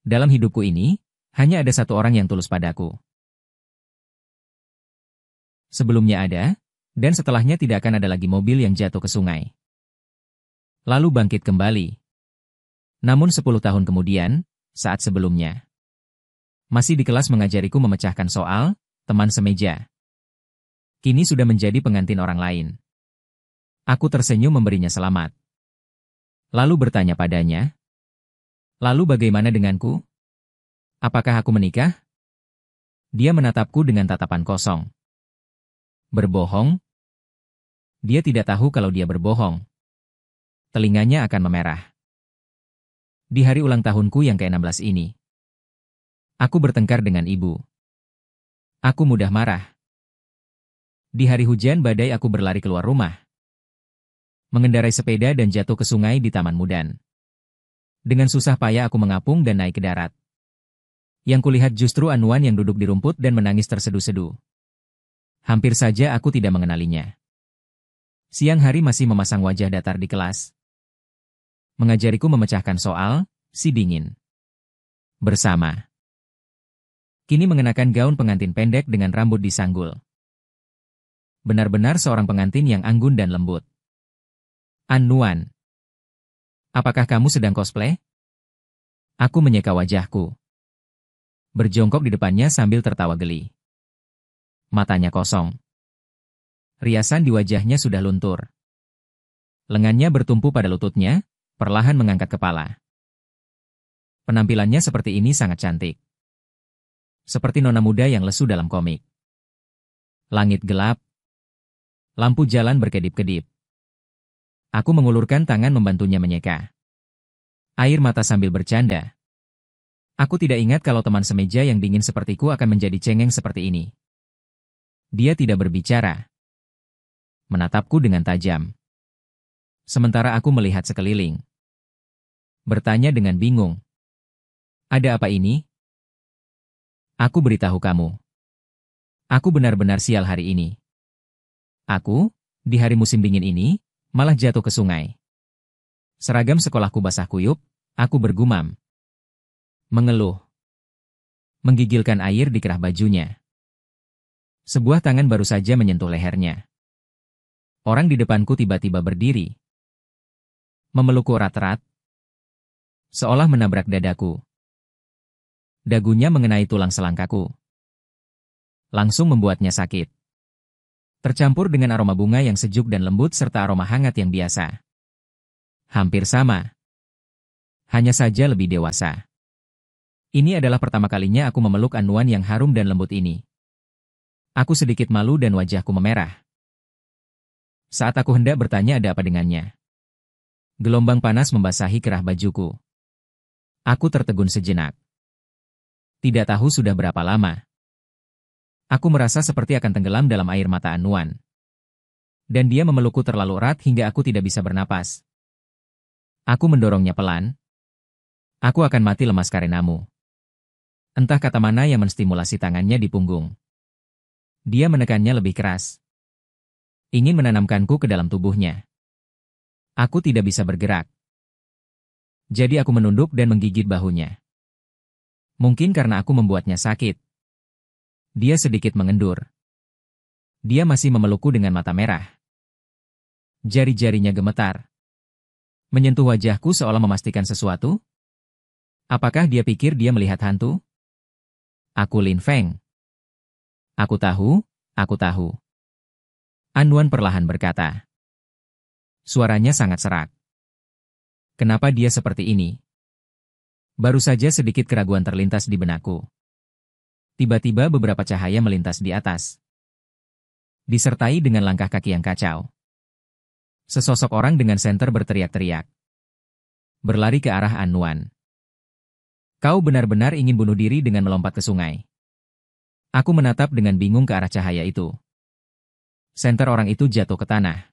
Dalam hidupku ini, hanya ada satu orang yang tulus padaku. Sebelumnya ada, dan setelahnya tidak akan ada lagi mobil yang jatuh ke sungai. Lalu bangkit kembali. Namun 10 tahun kemudian, saat sebelumnya. Masih di kelas mengajariku memecahkan soal, teman semeja. Kini sudah menjadi pengantin orang lain. Aku tersenyum memberinya selamat. Lalu bertanya padanya, "Lalu bagaimana denganku? Apakah aku menikah?" Dia menatapku dengan tatapan kosong. Berbohong? Dia tidak tahu kalau dia berbohong. Telinganya akan memerah. Di hari ulang tahunku yang ke-16 ini, aku bertengkar dengan ibu. Aku mudah marah. Di hari hujan badai aku berlari keluar rumah. Mengendarai sepeda dan jatuh ke sungai di Taman Mudan. Dengan susah payah aku mengapung dan naik ke darat. Yang kulihat justru Anwan yang duduk di rumput dan menangis terseduh-seduh. Hampir saja aku tidak mengenalinya. Siang hari masih memasang wajah datar di kelas. Mengajariku memecahkan soal, si dingin. Bersama. Kini mengenakan gaun pengantin pendek dengan rambut disanggul. Benar-benar seorang pengantin yang anggun dan lembut. Anwan. Apakah kamu sedang cosplay? Aku menyeka wajahku. Berjongkok di depannya sambil tertawa geli. Matanya kosong. Riasan di wajahnya sudah luntur. Lengannya bertumpu pada lututnya, perlahan mengangkat kepala. Penampilannya seperti ini sangat cantik. Seperti nona muda yang lesu dalam komik. Langit gelap. Lampu jalan berkedip-kedip. Aku mengulurkan tangan membantunya menyeka. Air mata sambil bercanda. Aku tidak ingat kalau teman semeja yang dingin sepertiku akan menjadi cengeng seperti ini. Dia tidak berbicara. Menatapku dengan tajam. Sementara aku melihat sekeliling. Bertanya dengan bingung. Ada apa ini? Aku beritahu kamu. Aku benar-benar sial hari ini. Aku, di hari musim dingin ini, malah jatuh ke sungai. Seragam sekolahku basah kuyup, aku bergumam. Mengeluh. Menggigilkan air di kerah bajunya. Sebuah tangan baru saja menyentuh lehernya. Orang di depanku tiba-tiba berdiri. Memelukku erat-erat. Seolah menabrak dadaku. Dagunya mengenai tulang selangkaku. Langsung membuatnya sakit. Tercampur dengan aroma bunga yang sejuk dan lembut serta aroma hangat yang biasa. Hampir sama. Hanya saja lebih dewasa. Ini adalah pertama kalinya aku memeluk Anwan yang harum dan lembut ini. Aku sedikit malu dan wajahku memerah. Saat aku hendak bertanya ada apa dengannya. Gelombang panas membasahi kerah bajuku. Aku tertegun sejenak. Tidak tahu sudah berapa lama. Aku merasa seperti akan tenggelam dalam air mata Anwan. Dan dia memelukku terlalu erat hingga aku tidak bisa bernapas. Aku mendorongnya pelan. Aku akan mati lemas karenamu. Entah kata mana yang menstimulasi tangannya di punggung. Dia menekannya lebih keras. Ingin menanamkanku ke dalam tubuhnya. Aku tidak bisa bergerak. Jadi aku menunduk dan menggigit bahunya. Mungkin karena aku membuatnya sakit. Dia sedikit mengendur. Dia masih memelukku dengan mata merah. Jari-jarinya gemetar. Menyentuh wajahku seolah memastikan sesuatu. Apakah dia pikir dia melihat hantu? Aku Lin Feng. Aku tahu, aku tahu. Anwan perlahan berkata. Suaranya sangat serak. Kenapa dia seperti ini? Baru saja sedikit keraguan terlintas di benakku. Tiba-tiba beberapa cahaya melintas di atas. Disertai dengan langkah kaki yang kacau. Sesosok orang dengan senter berteriak-teriak. Berlari ke arah Anwan. Kau benar-benar ingin bunuh diri dengan melompat ke sungai. Aku menatap dengan bingung ke arah cahaya itu. Senter orang itu jatuh ke tanah.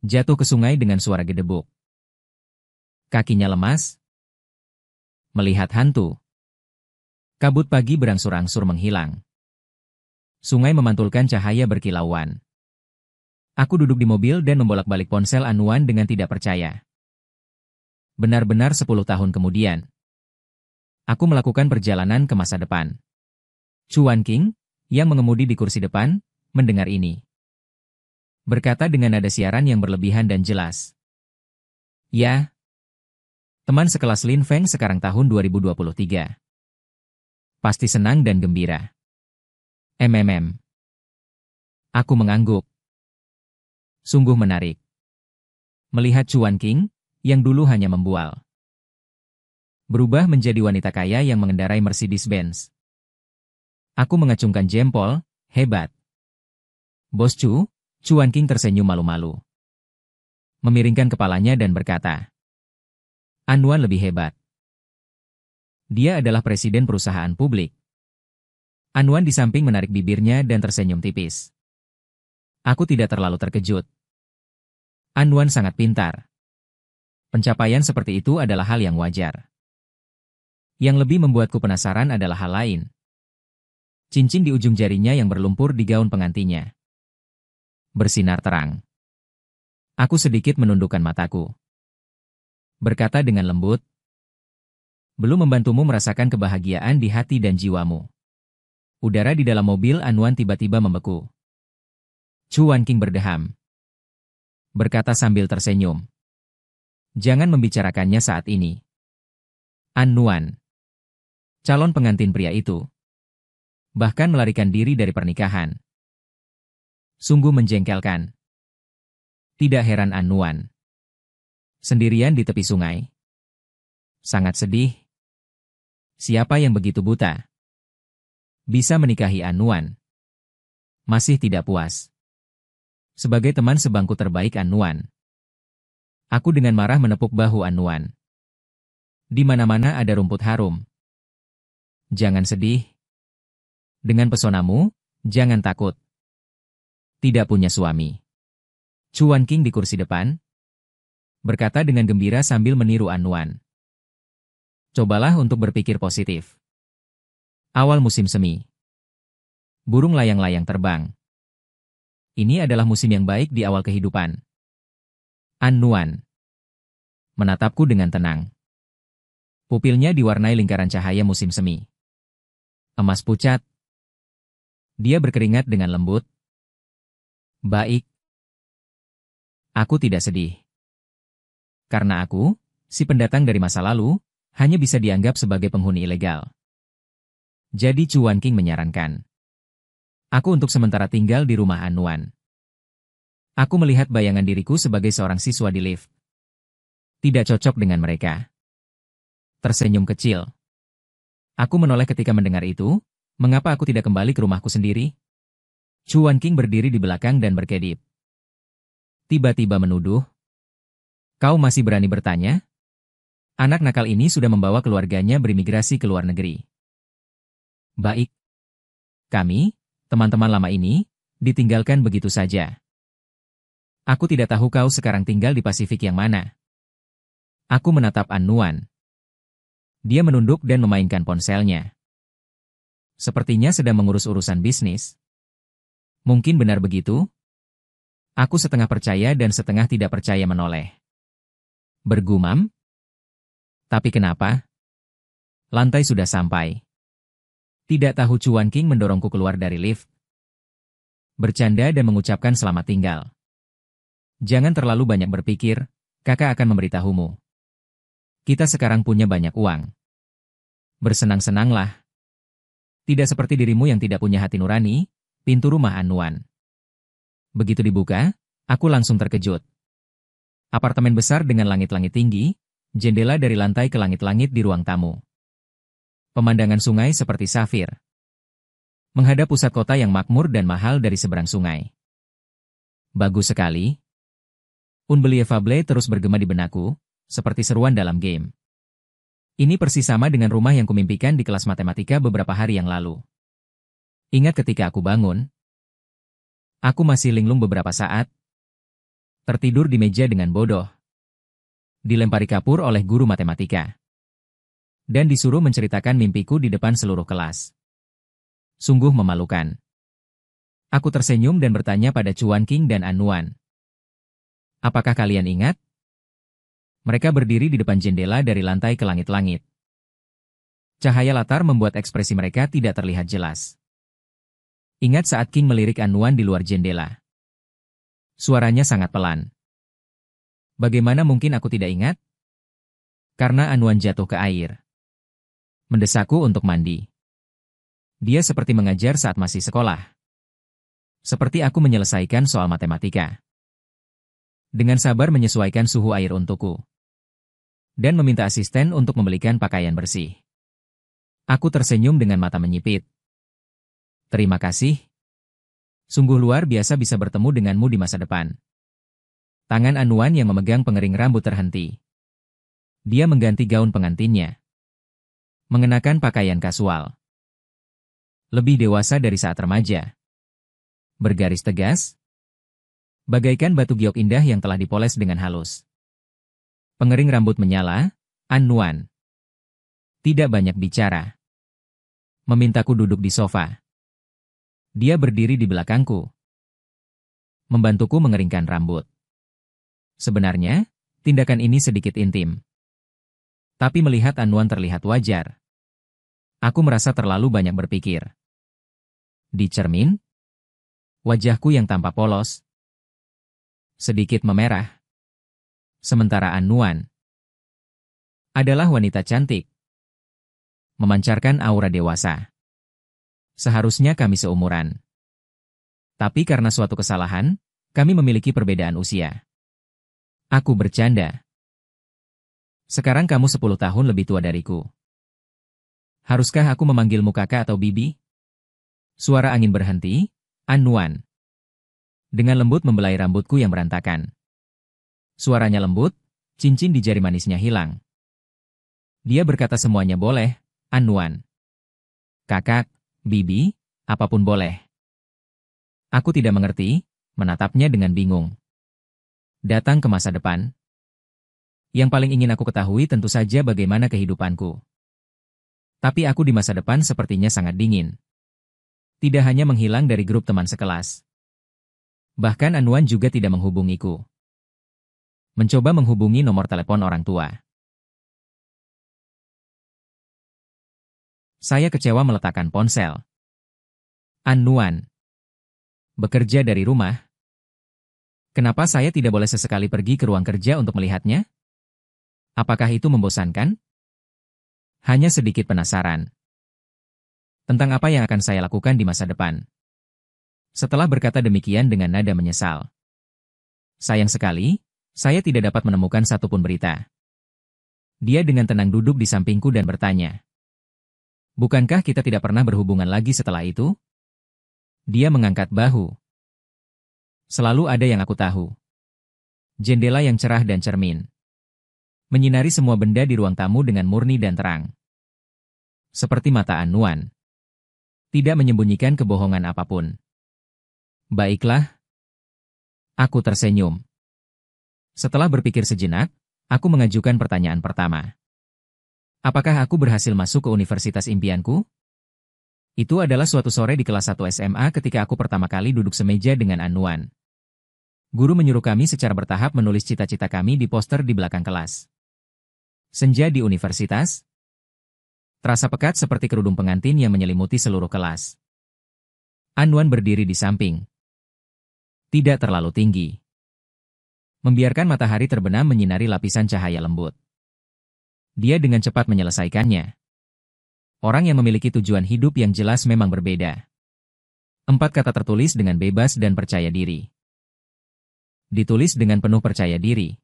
Jatuh ke sungai dengan suara gedebuk. Kakinya lemas. Melihat hantu. Kabut pagi berangsur-angsur menghilang. Sungai memantulkan cahaya berkilauan. Aku duduk di mobil dan membolak-balik ponsel Anwan dengan tidak percaya. Benar-benar 10 tahun kemudian. Aku melakukan perjalanan ke masa depan. Chuan Qing, yang mengemudi di kursi depan, mendengar ini. Berkata dengan nada siaran yang berlebihan dan jelas. Ya, teman sekelas Lin Feng sekarang tahun 2023. Pasti senang dan gembira. Aku mengangguk. Sungguh menarik. Melihat Chuan Qing, yang dulu hanya membual, berubah menjadi wanita kaya yang mengendarai Mercedes-Benz. Aku mengacungkan jempol, hebat. Bos Chu, Chuan Qing tersenyum malu-malu. Memiringkan kepalanya dan berkata, Anwan lebih hebat. Dia adalah presiden perusahaan publik. Anwan di samping menarik bibirnya dan tersenyum tipis. Aku tidak terlalu terkejut. Anwan sangat pintar. Pencapaian seperti itu adalah hal yang wajar. Yang lebih membuatku penasaran adalah hal lain. Cincin di ujung jarinya yang berlumpur di gaun pengantinnya bersinar terang. Aku sedikit menundukkan mataku. Berkata dengan lembut, belum membantumu merasakan kebahagiaan di hati dan jiwamu. Udara di dalam mobil Anwan tiba-tiba membeku. Chuan Qing berdeham. Berkata sambil tersenyum. Jangan membicarakannya saat ini. Anwan, calon pengantin pria itu, bahkan melarikan diri dari pernikahan. Sungguh menjengkelkan. Tidak heran Anwan sendirian di tepi sungai. Sangat sedih. Siapa yang begitu buta bisa menikahi Anwan? Masih tidak puas. Sebagai teman sebangku terbaik Anwan, aku dengan marah menepuk bahu Anwan. Di mana-mana ada rumput harum. Jangan sedih. Dengan pesonamu, jangan takut. Tidak punya suami. Chuan Qing di kursi depan berkata dengan gembira sambil meniru Anwan. Cobalah untuk berpikir positif. Awal musim semi. Burung layang-layang terbang. Ini adalah musim yang baik di awal kehidupan. Anwan menatapku dengan tenang. Pupilnya diwarnai lingkaran cahaya musim semi. Emas pucat. Dia berkeringat dengan lembut. Baik. Aku tidak sedih. Karena aku, si pendatang dari masa lalu, hanya bisa dianggap sebagai penghuni ilegal. Jadi Chuan Qing menyarankan aku untuk sementara tinggal di rumah Anwan. Aku melihat bayangan diriku sebagai seorang siswa di lift. Tidak cocok dengan mereka. Tersenyum kecil. Aku menoleh ketika mendengar itu, mengapa aku tidak kembali ke rumahku sendiri? Chuan Qing berdiri di belakang dan berkedip. Tiba-tiba menuduh. Kau masih berani bertanya? Anak nakal ini sudah membawa keluarganya berimigrasi ke luar negeri. Baik. Kami, teman-teman lama ini, ditinggalkan begitu saja. Aku tidak tahu kau sekarang tinggal di Pasifik yang mana. Aku menatap Anwan. Dia menunduk dan memainkan ponselnya. Sepertinya sedang mengurus urusan bisnis. Mungkin benar begitu? Aku setengah percaya dan setengah tidak percaya menoleh. Bergumam? Tapi kenapa? Lantai sudah sampai. Tidak tahu Chuan Qing mendorongku keluar dari lift. Bercanda dan mengucapkan selamat tinggal. Jangan terlalu banyak berpikir, kakak akan memberitahumu. Kita sekarang punya banyak uang. Bersenang-senanglah. Tidak seperti dirimu yang tidak punya hati nurani. Pintu rumah Anwan begitu dibuka, aku langsung terkejut. Apartemen besar dengan langit-langit tinggi, jendela dari lantai ke langit-langit di ruang tamu. Pemandangan sungai seperti safir. Menghadap pusat kota yang makmur dan mahal dari seberang sungai. Bagus sekali. Unbelievable terus bergema di benakku, seperti seruan dalam game. Ini persis sama dengan rumah yang kumimpikan di kelas matematika beberapa hari yang lalu. Ingat ketika aku bangun, aku masih linglung beberapa saat, tertidur di meja dengan bodoh, dilempari kapur oleh guru matematika, dan disuruh menceritakan mimpiku di depan seluruh kelas. Sungguh memalukan. Aku tersenyum dan bertanya pada Chuan Qing dan Anwan. Apakah kalian ingat? Mereka berdiri di depan jendela dari lantai ke langit-langit. Cahaya latar membuat ekspresi mereka tidak terlihat jelas. Ingat saat King melirik An-Nuan di luar jendela. Suaranya sangat pelan. Bagaimana mungkin aku tidak ingat? Karena An-Nuan jatuh ke air. Mendesakku untuk mandi. Dia seperti mengajar saat masih sekolah. Seperti aku menyelesaikan soal matematika. Dengan sabar menyesuaikan suhu air untukku. Dan meminta asisten untuk membelikan pakaian bersih. Aku tersenyum dengan mata menyipit. Terima kasih. Sungguh luar biasa bisa bertemu denganmu di masa depan. Tangan An-Nuan yang memegang pengering rambut terhenti. Dia mengganti gaun pengantinnya. Mengenakan pakaian kasual. Lebih dewasa dari saat remaja. Bergaris tegas. Bagaikan batu giok indah yang telah dipoles dengan halus. Pengering rambut menyala, An-Nuan. Tidak banyak bicara. Memintaku duduk di sofa. Dia berdiri di belakangku. Membantuku mengeringkan rambut. Sebenarnya, tindakan ini sedikit intim. Tapi melihat An-Nuan terlihat wajar. Aku merasa terlalu banyak berpikir. Di cermin, wajahku yang tampak polos. Sedikit memerah. Sementara An-Nuan adalah wanita cantik. Memancarkan aura dewasa. Seharusnya kami seumuran. Tapi karena suatu kesalahan, kami memiliki perbedaan usia. Aku bercanda. Sekarang kamu 10 tahun lebih tua dariku. Haruskah aku memanggilmu kakak atau bibi? Suara angin berhenti, An-Nuan. Dengan lembut membelai rambutku yang berantakan. Suaranya lembut, cincin di jari manisnya hilang. Dia berkata semuanya boleh, An-Nuan. Kakak, bibi, apapun boleh. Aku tidak mengerti, menatapnya dengan bingung. Datang ke masa depan. Yang paling ingin aku ketahui tentu saja bagaimana kehidupanku. Tapi aku di masa depan sepertinya sangat dingin. Tidak hanya menghilang dari grup teman sekelas. Bahkan An-Nuan juga tidak menghubungiku. Mencoba menghubungi nomor telepon orang tua. Saya kecewa meletakkan ponsel. An-Nuan. Bekerja dari rumah. Kenapa saya tidak boleh sesekali pergi ke ruang kerja untuk melihatnya? Apakah itu membosankan? Hanya sedikit penasaran. Tentang apa yang akan saya lakukan di masa depan. Setelah berkata demikian dengan nada menyesal. Sayang sekali, saya tidak dapat menemukan satupun berita. Dia dengan tenang duduk di sampingku dan bertanya. Bukankah kita tidak pernah berhubungan lagi setelah itu? Dia mengangkat bahu. Selalu ada yang aku tahu. Jendela yang cerah dan cermin. Menyinari semua benda di ruang tamu dengan murni dan terang. Seperti mata An-Nuan. Tidak menyembunyikan kebohongan apapun. Baiklah. Aku tersenyum. Setelah berpikir sejenak, aku mengajukan pertanyaan pertama. Apakah aku berhasil masuk ke universitas impianku? Itu adalah suatu sore di kelas 1 SMA ketika aku pertama kali duduk semeja dengan An-Nuan. Guru menyuruh kami secara bertahap menulis cita-cita kami di poster di belakang kelas. Senja di universitas. Terasa pekat seperti kerudung pengantin yang menyelimuti seluruh kelas. An-Nuan berdiri di samping. Tidak terlalu tinggi. Membiarkan matahari terbenam menyinari lapisan cahaya lembut. Dia dengan cepat menyelesaikannya. Orang yang memiliki tujuan hidup yang jelas memang berbeda. 4 kata tertulis dengan bebas dan percaya diri. Ditulis dengan penuh percaya diri.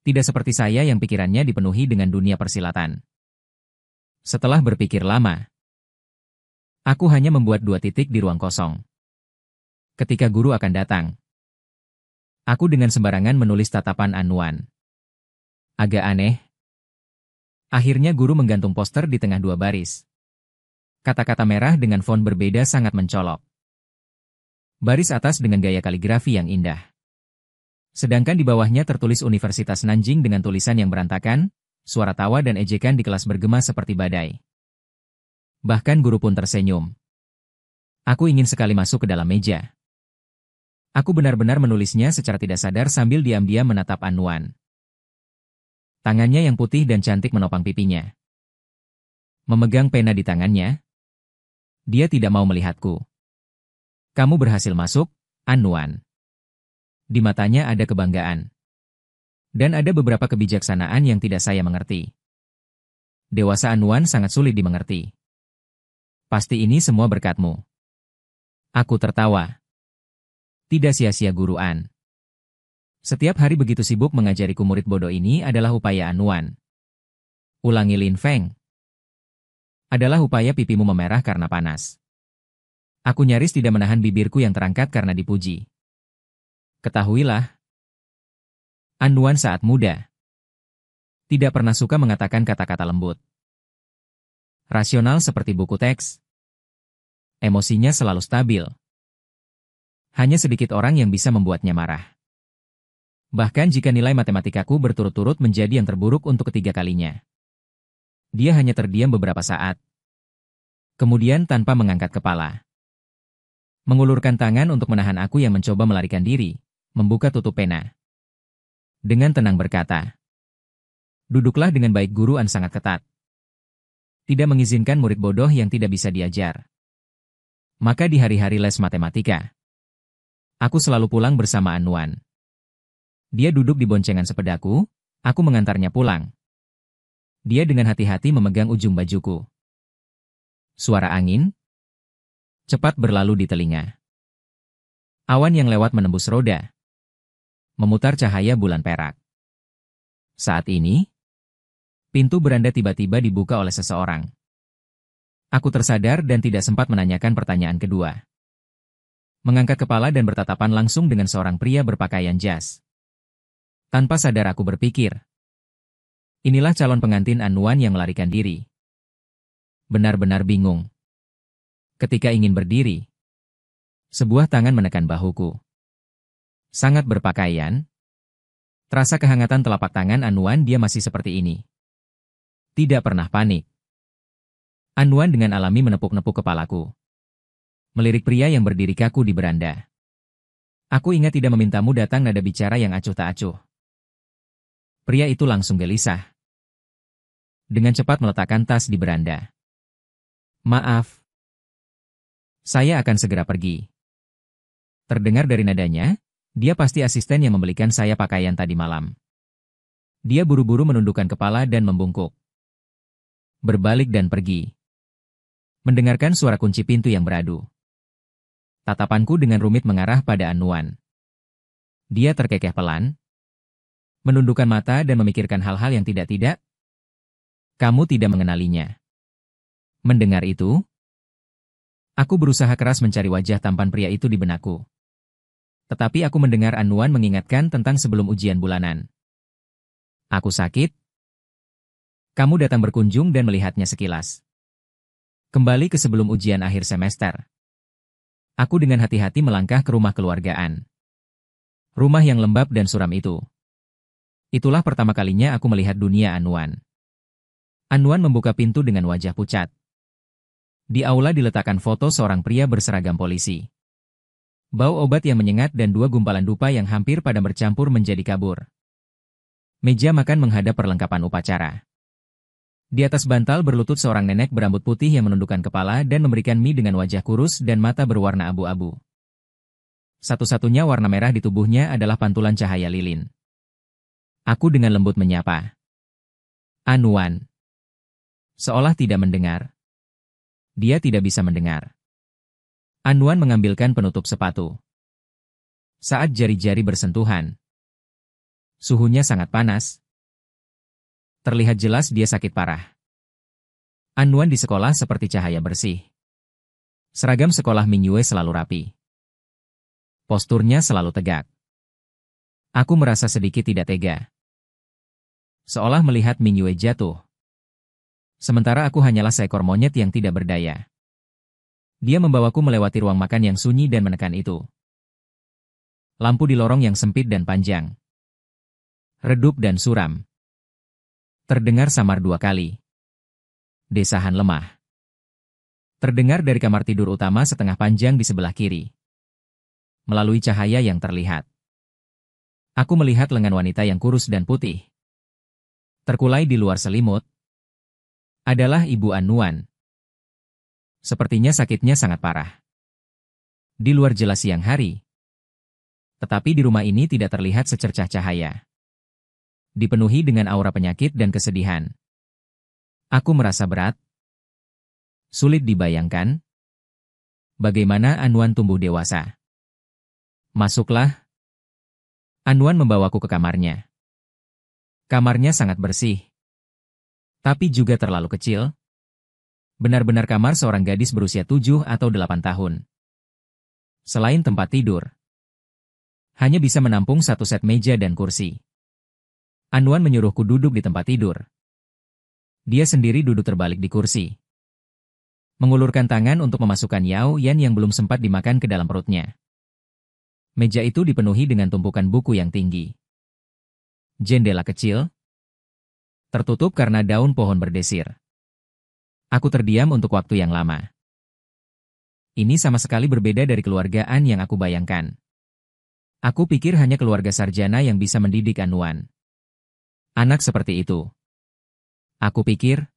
Tidak seperti saya yang pikirannya dipenuhi dengan dunia persilatan. Setelah berpikir lama, aku hanya membuat 2 titik di ruang kosong. Ketika guru akan datang, aku dengan sembarangan menulis tatapan An-Nuan. Agak aneh. Akhirnya guru menggantung poster di tengah 2 baris. Kata-kata merah dengan font berbeda sangat mencolok. Baris atas dengan gaya kaligrafi yang indah. Sedangkan di bawahnya tertulis Universitas Nanjing dengan tulisan yang berantakan, suara tawa dan ejekan di kelas bergema seperti badai. Bahkan guru pun tersenyum. Aku ingin sekali masuk ke dalam meja. Aku benar-benar menulisnya secara tidak sadar sambil diam-diam menatap An-Nuan. Tangannya yang putih dan cantik menopang pipinya. Memegang pena di tangannya, dia tidak mau melihatku. Kamu berhasil masuk, An-Nuan. Di matanya ada kebanggaan. Dan ada beberapa kebijaksanaan yang tidak saya mengerti. Dewasa An-Nuan sangat sulit dimengerti. Pasti ini semua berkatmu. Aku tertawa. Tidak sia-sia guru An. Setiap hari begitu sibuk mengajariku murid bodoh ini adalah upaya An-Nuan. Ulangi Lin Feng. Adalah upaya pipimu memerah karena panas. Aku nyaris tidak menahan bibirku yang terangkat karena dipuji. Ketahuilah, An-Nuan saat muda tidak pernah suka mengatakan kata-kata lembut. Rasional seperti buku teks. Emosinya selalu stabil. Hanya sedikit orang yang bisa membuatnya marah. Bahkan jika nilai matematikaku berturut-turut menjadi yang terburuk untuk ketiga kalinya. Dia hanya terdiam beberapa saat. Kemudian tanpa mengangkat kepala. Mengulurkan tangan untuk menahan aku yang mencoba melarikan diri, membuka tutup pena. Dengan tenang berkata, "Duduklah dengan baik, guru An sangat ketat. Tidak mengizinkan murid bodoh yang tidak bisa diajar. Maka di hari-hari les matematika, aku selalu pulang bersama An-Nuan. Dia duduk di boncengan sepedaku, aku mengantarnya pulang. Dia dengan hati-hati memegang ujung bajuku. Suara angin cepat berlalu di telinga. Awan yang lewat menembus roda, memutar cahaya bulan perak. Saat ini, pintu beranda tiba-tiba dibuka oleh seseorang. Aku tersadar dan tidak sempat menanyakan pertanyaan kedua. Mengangkat kepala dan bertatapan langsung dengan seorang pria berpakaian jas. Tanpa sadar aku berpikir, inilah calon pengantin An-Nuan yang melarikan diri. Benar-benar bingung. Ketika ingin berdiri, sebuah tangan menekan bahuku. Sangat berpakaian. Terasa kehangatan telapak tangan An-Nuan, dia masih seperti ini. Tidak pernah panik. An-Nuan dengan alami menepuk-nepuk kepalaku. Melirik pria yang berdiri kaku di beranda. Aku ingat tidak memintamu datang, nada bicara yang acuh tak acuh. Pria itu langsung gelisah. Dengan cepat meletakkan tas di beranda. Maaf. Saya akan segera pergi. Terdengar dari nadanya, dia pasti asisten yang membelikan saya pakaian tadi malam. Dia buru-buru menundukkan kepala dan membungkuk. Berbalik dan pergi. Mendengarkan suara kunci pintu yang beradu. Tatapanku dengan rumit mengarah pada An-Nuan. Dia terkekeh pelan, menundukkan mata dan memikirkan hal-hal yang tidak-tidak. Kamu tidak mengenalinya. Mendengar itu, aku berusaha keras mencari wajah tampan pria itu di benakku. Tetapi aku mendengar An-Nuan mengingatkan tentang sebelum ujian bulanan. Aku sakit. Kamu datang berkunjung dan melihatnya sekilas. Kembali ke sebelum ujian akhir semester. Aku dengan hati-hati melangkah ke rumah keluargaan. Rumah yang lembab dan suram itu. Itulah pertama kalinya aku melihat dunia An-Nuan. An-Nuan membuka pintu dengan wajah pucat. Di aula diletakkan foto seorang pria berseragam polisi. Bau obat yang menyengat dan dua gumpalan dupa yang hampir padam bercampur menjadi kabur. Meja makan menghadap perlengkapan upacara. Di atas bantal berlutut seorang nenek berambut putih yang menundukkan kepala dan memberikan mie dengan wajah kurus dan mata berwarna abu-abu. Satu-satunya warna merah di tubuhnya adalah pantulan cahaya lilin. Aku dengan lembut menyapa. An-Nuan. Seolah tidak mendengar. Dia tidak bisa mendengar. An-Nuan mengambilkan penutup sepatu. Saat jari-jari bersentuhan, suhunya sangat panas. Terlihat jelas dia sakit parah. An-Nuan di sekolah seperti cahaya bersih. Seragam sekolah Ming Yue selalu rapi. Posturnya selalu tegak. Aku merasa sedikit tidak tega. Seolah melihat Ming Yue jatuh. Sementara aku hanyalah seekor monyet yang tidak berdaya. Dia membawaku melewati ruang makan yang sunyi dan menekan itu. Lampu di lorong yang sempit dan panjang. Redup dan suram. Terdengar samar 2 kali. Desahan lemah. Terdengar dari kamar tidur utama setengah panjang di sebelah kiri. Melalui cahaya yang terlihat. Aku melihat lengan wanita yang kurus dan putih. Terkulai di luar selimut. adalah Ibu Anuan. Sepertinya sakitnya sangat parah. Di luar jelas siang hari. Tetapi di rumah ini tidak terlihat secercah cahaya. Dipenuhi dengan aura penyakit dan kesedihan. Aku merasa berat. Sulit dibayangkan. Bagaimana Anuan tumbuh dewasa. Masuklah. Anuan membawaku ke kamarnya. Kamarnya sangat bersih. Tapi juga terlalu kecil. Benar-benar kamar seorang gadis berusia 7 atau 8 tahun. Selain tempat tidur, hanya bisa menampung satu set meja dan kursi. Anuan menyuruhku duduk di tempat tidur. Dia sendiri duduk terbalik di kursi. Mengulurkan tangan untuk memasukkan Yao Yan yang belum sempat dimakan ke dalam perutnya. Meja itu dipenuhi dengan tumpukan buku yang tinggi. Jendela kecil, tertutup karena daun pohon berdesir. Aku terdiam untuk waktu yang lama. Ini sama sekali berbeda dari keluargaan yang aku bayangkan. Aku pikir hanya keluarga sarjana yang bisa mendidik Anuan. Anak seperti itu. Aku pikir,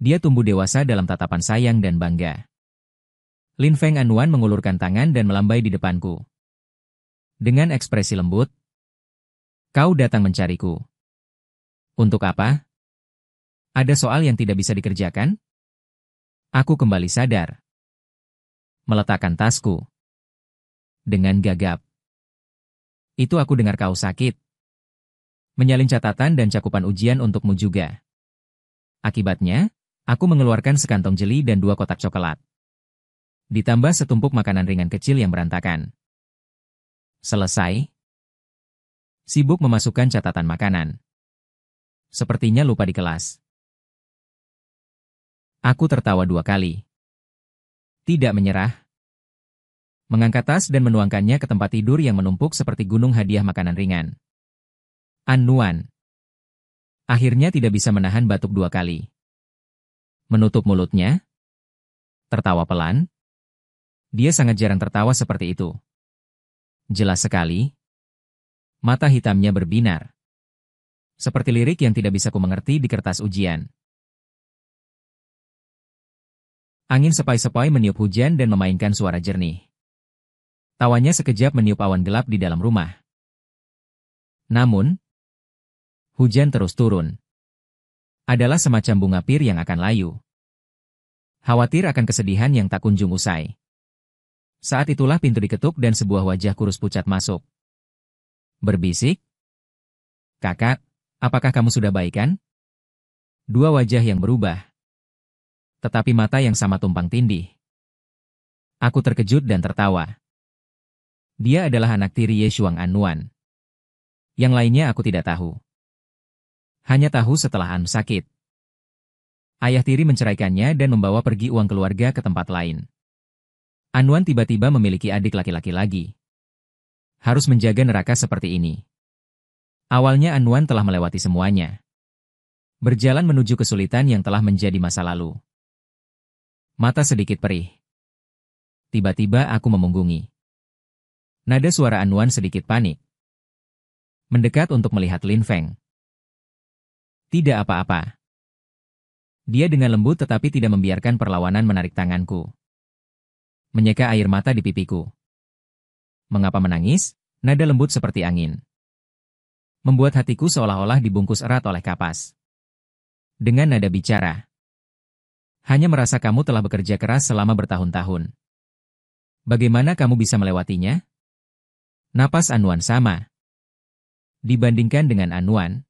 dia tumbuh dewasa dalam tatapan sayang dan bangga. Lin Feng Anuan mengulurkan tangan dan melambai di depanku. Dengan ekspresi lembut, "Kau datang mencariku. Untuk apa? Ada soal yang tidak bisa dikerjakan?" Aku kembali sadar. Meletakkan tasku. Dengan gagap. "Itu aku dengar kau sakit. Menyalin catatan dan cakupan ujian untukmu juga." Akibatnya, aku mengeluarkan sekantong jeli dan 2 kotak coklat. Ditambah setumpuk makanan ringan kecil yang berantakan. Selesai. Sibuk memasukkan catatan makanan. Sepertinya lupa di kelas. Aku tertawa 2 kali. Tidak menyerah. Mengangkat tas dan menuangkannya ke tempat tidur yang menumpuk seperti gunung hadiah makanan ringan. Anuan. Akhirnya tidak bisa menahan batuk 2 kali. Menutup mulutnya. Tertawa pelan. Dia sangat jarang tertawa seperti itu. Jelas sekali. Mata hitamnya berbinar. Seperti lirik yang tidak bisa kumengerti di kertas ujian. Angin sepoi-sepoi meniup hujan dan memainkan suara jernih. Tawanya sekejap meniup awan gelap di dalam rumah. Namun, hujan terus turun. Adalah semacam bunga pir yang akan layu. Khawatir akan kesedihan yang tak kunjung usai. Saat itulah pintu diketuk dan sebuah wajah kurus pucat masuk. Berbisik, "Kakak, apakah kamu sudah baikan?" 2 wajah yang berubah. Tetapi mata yang sama tumpang tindih. Aku terkejut dan tertawa. Dia adalah anak tiri Ye Shuang Anuan. Yang lainnya aku tidak tahu. Hanya tahu setelah An sakit. Ayah tiri menceraikannya dan membawa pergi uang keluarga ke tempat lain. Anuan tiba-tiba memiliki adik laki-laki lagi. Harus menjaga neraka seperti ini. Awalnya Anuan telah melewati semuanya. Berjalan menuju kesulitan yang telah menjadi masa lalu. Mata sedikit perih. Tiba-tiba aku memunggungi. Nada suara Anuan sedikit panik. Mendekat untuk melihat Lin Feng. Tidak apa-apa. Dia dengan lembut tetapi tidak membiarkan perlawanan menarik tanganku. Menyeka air mata di pipiku. Mengapa menangis? Nada lembut seperti angin. Membuat hatiku seolah-olah dibungkus erat oleh kapas. Dengan nada bicara. Hanya merasa kamu telah bekerja keras selama bertahun-tahun. Bagaimana kamu bisa melewatinya? Napas Anuan sama. Dibandingkan dengan Anuan,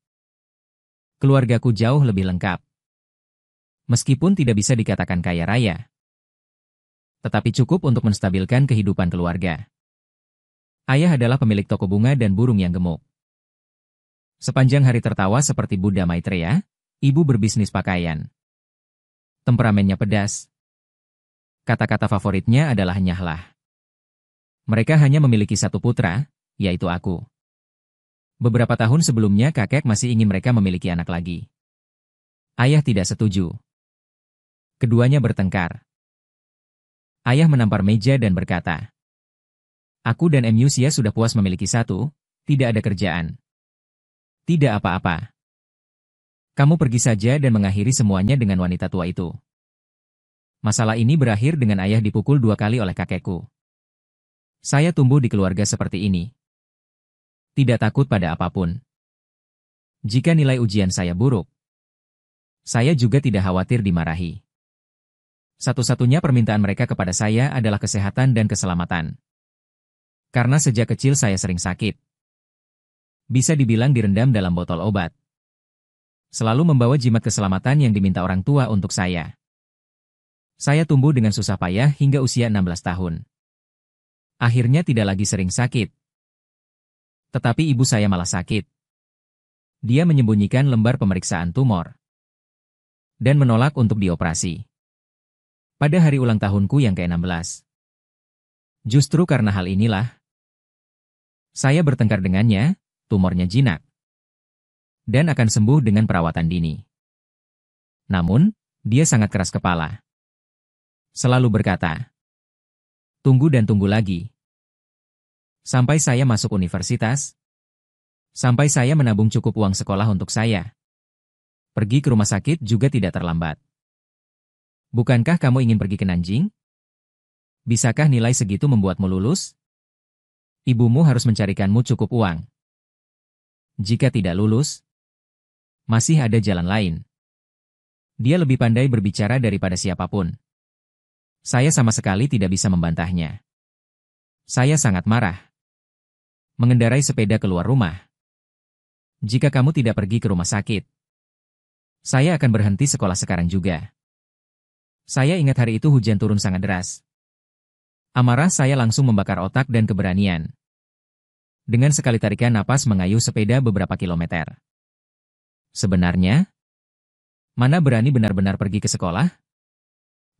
keluargaku jauh lebih lengkap. Meskipun tidak bisa dikatakan kaya raya, tetapi cukup untuk menstabilkan kehidupan keluarga. Ayah adalah pemilik toko bunga dan burung yang gemuk. Sepanjang hari tertawa seperti Buddha Maitreya, ibu berbisnis pakaian. Temperamennya pedas. Kata-kata favoritnya adalah nyahlah. Mereka hanya memiliki 1 putra, yaitu aku. Beberapa tahun sebelumnya kakek masih ingin mereka memiliki anak lagi. Ayah tidak setuju. Keduanya bertengkar. Ayah menampar meja dan berkata, "Aku dan Musia sudah puas memiliki 1, tidak ada kerjaan. Tidak apa-apa." Kamu pergi saja dan mengakhiri semuanya dengan wanita tua itu. Masalah ini berakhir dengan ayah dipukul 2 kali oleh kakekku. Saya tumbuh di keluarga seperti ini. Tidak takut pada apapun. Jika nilai ujian saya buruk, saya juga tidak khawatir dimarahi. Satu-satunya permintaan mereka kepada saya adalah kesehatan dan keselamatan. Karena sejak kecil saya sering sakit. Bisa dibilang direndam dalam botol obat. Selalu membawa jimat keselamatan yang diminta orang tua untuk saya. Saya tumbuh dengan susah payah hingga usia 16 tahun. Akhirnya tidak lagi sering sakit. Tetapi ibu saya malah sakit. Dia menyembunyikan lembar pemeriksaan tumor. Dan menolak untuk dioperasi. Pada hari ulang tahunku yang ke-16. Justru karena hal inilah, saya bertengkar dengannya, tumornya jinak. Dan akan sembuh dengan perawatan dini. Namun, dia sangat keras kepala. Selalu berkata, tunggu dan tunggu lagi. Sampai saya masuk universitas. Sampai saya menabung cukup uang sekolah untuk saya. Pergi ke rumah sakit juga tidak terlambat. Bukankah kamu ingin pergi ke Nanjing? Bisakah nilai segitu membuatmu lulus? Ibumu harus mencarikanmu cukup uang. Jika tidak lulus, masih ada jalan lain. Dia lebih pandai berbicara daripada siapapun. Saya sama sekali tidak bisa membantahnya. Saya sangat marah. Mengendarai sepeda keluar rumah. Jika kamu tidak pergi ke rumah sakit, saya akan berhenti sekolah sekarang juga. Saya ingat hari itu hujan turun sangat deras. Amarah saya langsung membakar otak dan keberanian. Dengan sekali tarikan napas mengayuh sepeda beberapa kilometer. Sebenarnya, mana berani benar-benar pergi ke sekolah?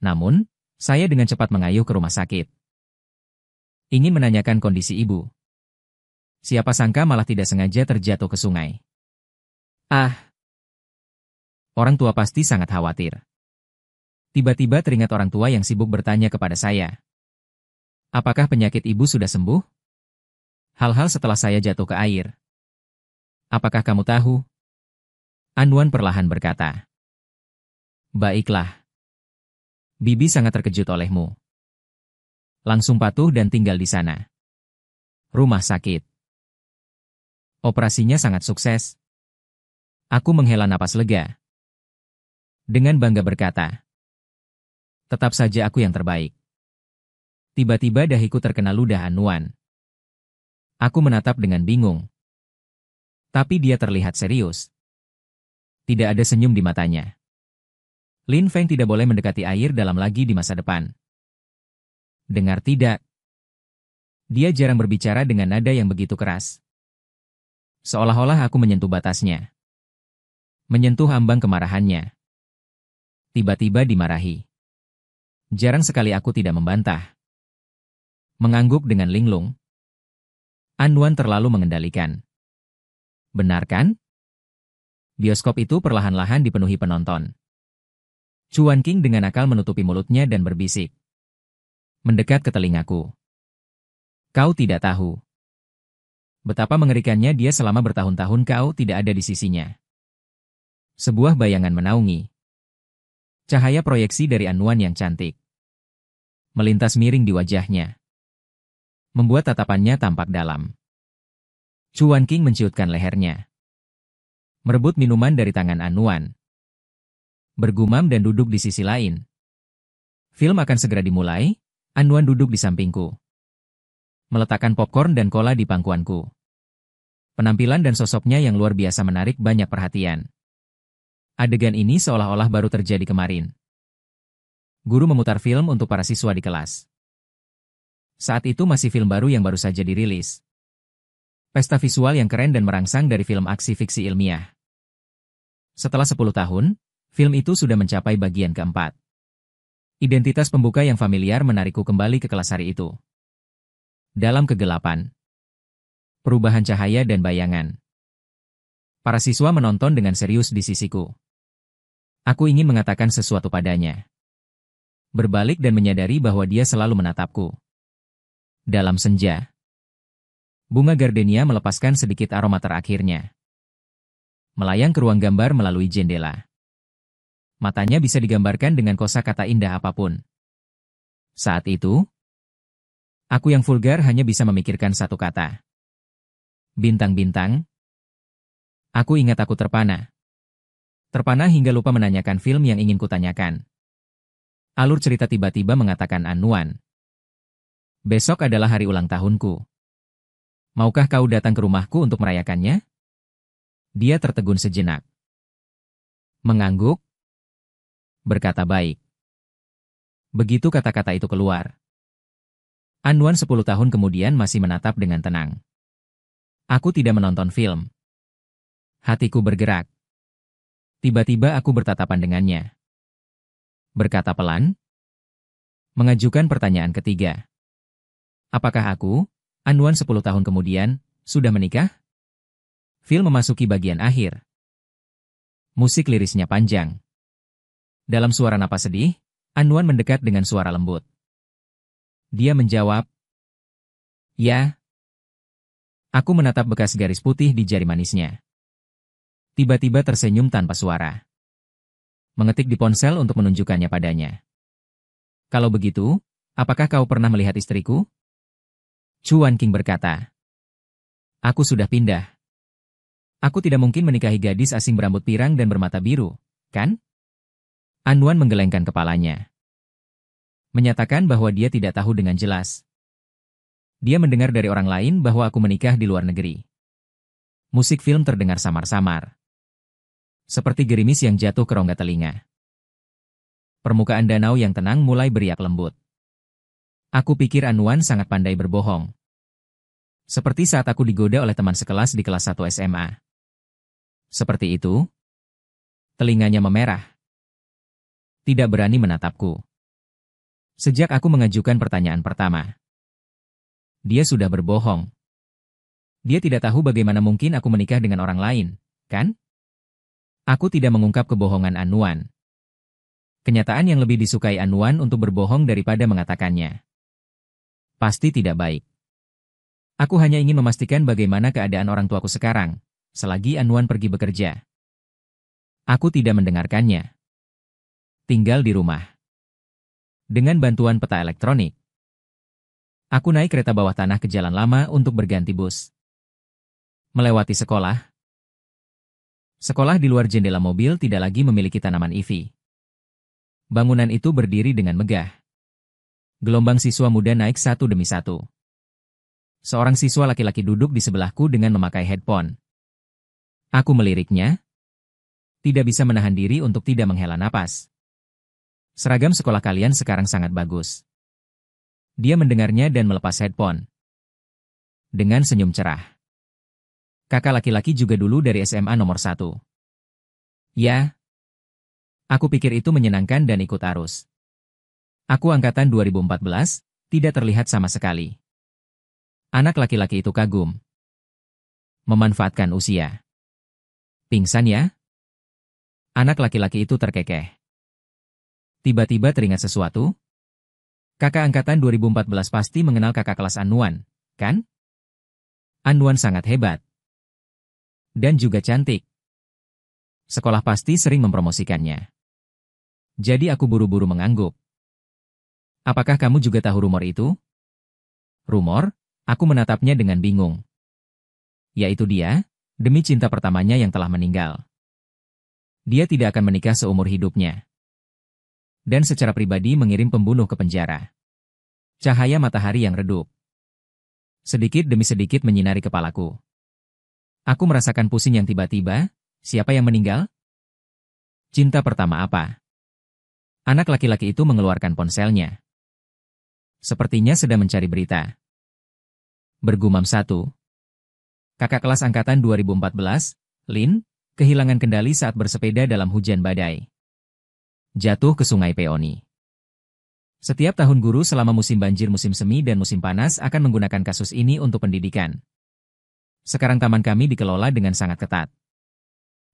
Namun, saya dengan cepat mengayuh ke rumah sakit. Ingin menanyakan kondisi ibu. Siapa sangka malah tidak sengaja terjatuh ke sungai. Ah! Orang tua pasti sangat khawatir. Tiba-tiba teringat orang tua yang sibuk bertanya kepada saya. Apakah penyakit ibu sudah sembuh? Hal-hal setelah saya jatuh ke air. Apakah kamu tahu? Anwan perlahan berkata. Baiklah. Bibi sangat terkejut olehmu. Langsung patuh dan tinggal di sana. Rumah sakit. Operasinya sangat sukses. Aku menghela napas lega. Dengan bangga berkata. Tetap saja aku yang terbaik. Tiba-tiba dahiku terkena ludah Anwan. Aku menatap dengan bingung. Tapi dia terlihat serius. Tidak ada senyum di matanya. Lin Feng tidak boleh mendekati air dalam lagi di masa depan. Dengar tidak? Dia jarang berbicara dengan nada yang begitu keras. Seolah-olah aku menyentuh batasnya. Menyentuh ambang kemarahannya. Tiba-tiba dimarahi. Jarang sekali aku tidak membantah. Mengangguk dengan linglung. Anwan terlalu mengendalikan. Benar kan? Bioskop itu perlahan-lahan dipenuhi penonton. Chuan King dengan akal menutupi mulutnya dan berbisik. Mendekat ke telingaku. Kau tidak tahu. Betapa mengerikannya dia selama bertahun-tahun kau tidak ada di sisinya. Sebuah bayangan menaungi. Cahaya proyeksi dari Anwan yang cantik. Melintas miring di wajahnya. Membuat tatapannya tampak dalam. Chuan King menciutkan lehernya. Merebut minuman dari tangan Anwan. Bergumam dan duduk di sisi lain. Film akan segera dimulai, Anwan duduk di sampingku. Meletakkan popcorn dan cola di pangkuanku. Penampilan dan sosoknya yang luar biasa menarik banyak perhatian. Adegan ini seolah-olah baru terjadi kemarin. Guru memutar film untuk para siswa di kelas. Saat itu masih film baru yang baru saja dirilis. Pesta visual yang keren dan merangsang dari film aksi fiksi ilmiah. Setelah 10 tahun, film itu sudah mencapai bagian keempat. Identitas pembuka yang familiar menarikku kembali ke kelas hari itu. Dalam kegelapan. Perubahan cahaya dan bayangan. Para siswa menonton dengan serius di sisiku. Aku ingin mengatakan sesuatu padanya. Berbalik dan menyadari bahwa dia selalu menatapku. Dalam senja. Bunga gardenia melepaskan sedikit aroma terakhirnya. melayang ke ruang gambar melalui jendela. Matanya bisa digambarkan dengan kosakata indah apapun. Saat itu, aku yang vulgar hanya bisa memikirkan satu kata. Bintang-bintang. Aku ingat aku terpana. Terpana hingga lupa menanyakan film yang ingin kutanyakan. Alur cerita tiba-tiba mengatakan An-Nuan. Besok adalah hari ulang tahunku. Maukah kau datang ke rumahku untuk merayakannya? Dia tertegun sejenak. Mengangguk, berkata baik. Begitu kata-kata itu keluar, An-Nuan 10 tahun kemudian masih menatap dengan tenang. Aku tidak menonton film. Hatiku bergerak. Tiba-tiba aku bertatapan dengannya. Berkata pelan, mengajukan pertanyaan ketiga. Apakah aku, An-Nuan 10 tahun kemudian, sudah menikah? Film memasuki bagian akhir. Musik lirisnya panjang. Dalam suara napas sedih, An-Nuan mendekat dengan suara lembut. Dia menjawab, "Ya." Aku menatap bekas garis putih di jari manisnya. Tiba-tiba tersenyum tanpa suara. Mengetik di ponsel untuk menunjukkannya padanya. Kalau begitu, apakah kau pernah melihat istriku? Chuan Qing berkata, aku sudah pindah. Aku tidak mungkin menikahi gadis asing berambut pirang dan bermata biru, kan? An-Nuan menggelengkan kepalanya. Menyatakan bahwa dia tidak tahu dengan jelas. Dia mendengar dari orang lain bahwa aku menikah di luar negeri. Musik film terdengar samar-samar. Seperti gerimis yang jatuh ke rongga telinga. Permukaan danau yang tenang mulai beriak lembut. Aku pikir An-Nuan sangat pandai berbohong. Seperti saat aku digoda oleh teman sekelas di kelas 1 SMA. Seperti itu. Telinganya memerah. Tidak berani menatapku. Sejak aku mengajukan pertanyaan pertama. Dia sudah berbohong. Dia tidak tahu bagaimana mungkin aku menikah dengan orang lain, kan? Aku tidak mengungkap kebohongan An-Nuan. Kenyataan yang lebih disukai An-Nuan untuk berbohong daripada mengatakannya. Pasti tidak baik. Aku hanya ingin memastikan bagaimana keadaan orang tuaku sekarang, selagi An-Nuan pergi bekerja. Aku tidak mendengarkannya. Tinggal di rumah. Dengan bantuan peta elektronik. Aku naik kereta bawah tanah ke jalan lama untuk berganti bus. Melewati sekolah. Sekolah di luar jendela mobil tidak lagi memiliki tanaman ivy. Bangunan itu berdiri dengan megah. Gelombang siswa muda naik satu demi satu. Seorang siswa laki-laki duduk di sebelahku dengan memakai headphone. Aku meliriknya. Tidak bisa menahan diri untuk tidak menghela napas. Seragam sekolah kalian sekarang sangat bagus. Dia mendengarnya dan melepas headphone. Dengan senyum cerah. Kakak laki-laki juga dulu dari SMA nomor 1. Ya. Aku pikir itu menyenangkan dan ikut arus. Aku angkatan 2014, tidak terlihat sama sekali. Anak laki-laki itu kagum. Memanfaatkan usia. Pingsan ya? Anak laki-laki itu terkekeh. Tiba-tiba teringat sesuatu. Kakak angkatan 2014 pasti mengenal kakak kelas An-Nuan, kan? An-Nuan sangat hebat. Dan juga cantik. Sekolah pasti sering mempromosikannya. Jadi aku buru-buru mengangguk. Apakah kamu juga tahu rumor itu? Rumor? Aku menatapnya dengan bingung. Yaitu dia, demi cinta pertamanya yang telah meninggal. Dia tidak akan menikah seumur hidupnya. Dan secara pribadi mengirim pembunuh ke penjara. Cahaya matahari yang redup. Sedikit demi sedikit menyinari kepalaku. Aku merasakan pusing yang tiba-tiba. Siapa yang meninggal? Cinta pertama apa? Anak laki-laki itu mengeluarkan ponselnya. Sepertinya sedang mencari berita. Bergumam satu. Kakak kelas angkatan 2014, Lin, kehilangan kendali saat bersepeda dalam hujan badai. Jatuh ke sungai Peoni. Setiap tahun guru selama musim banjir, musim semi, dan musim panas akan menggunakan kasus ini untuk pendidikan. Sekarang taman kami dikelola dengan sangat ketat.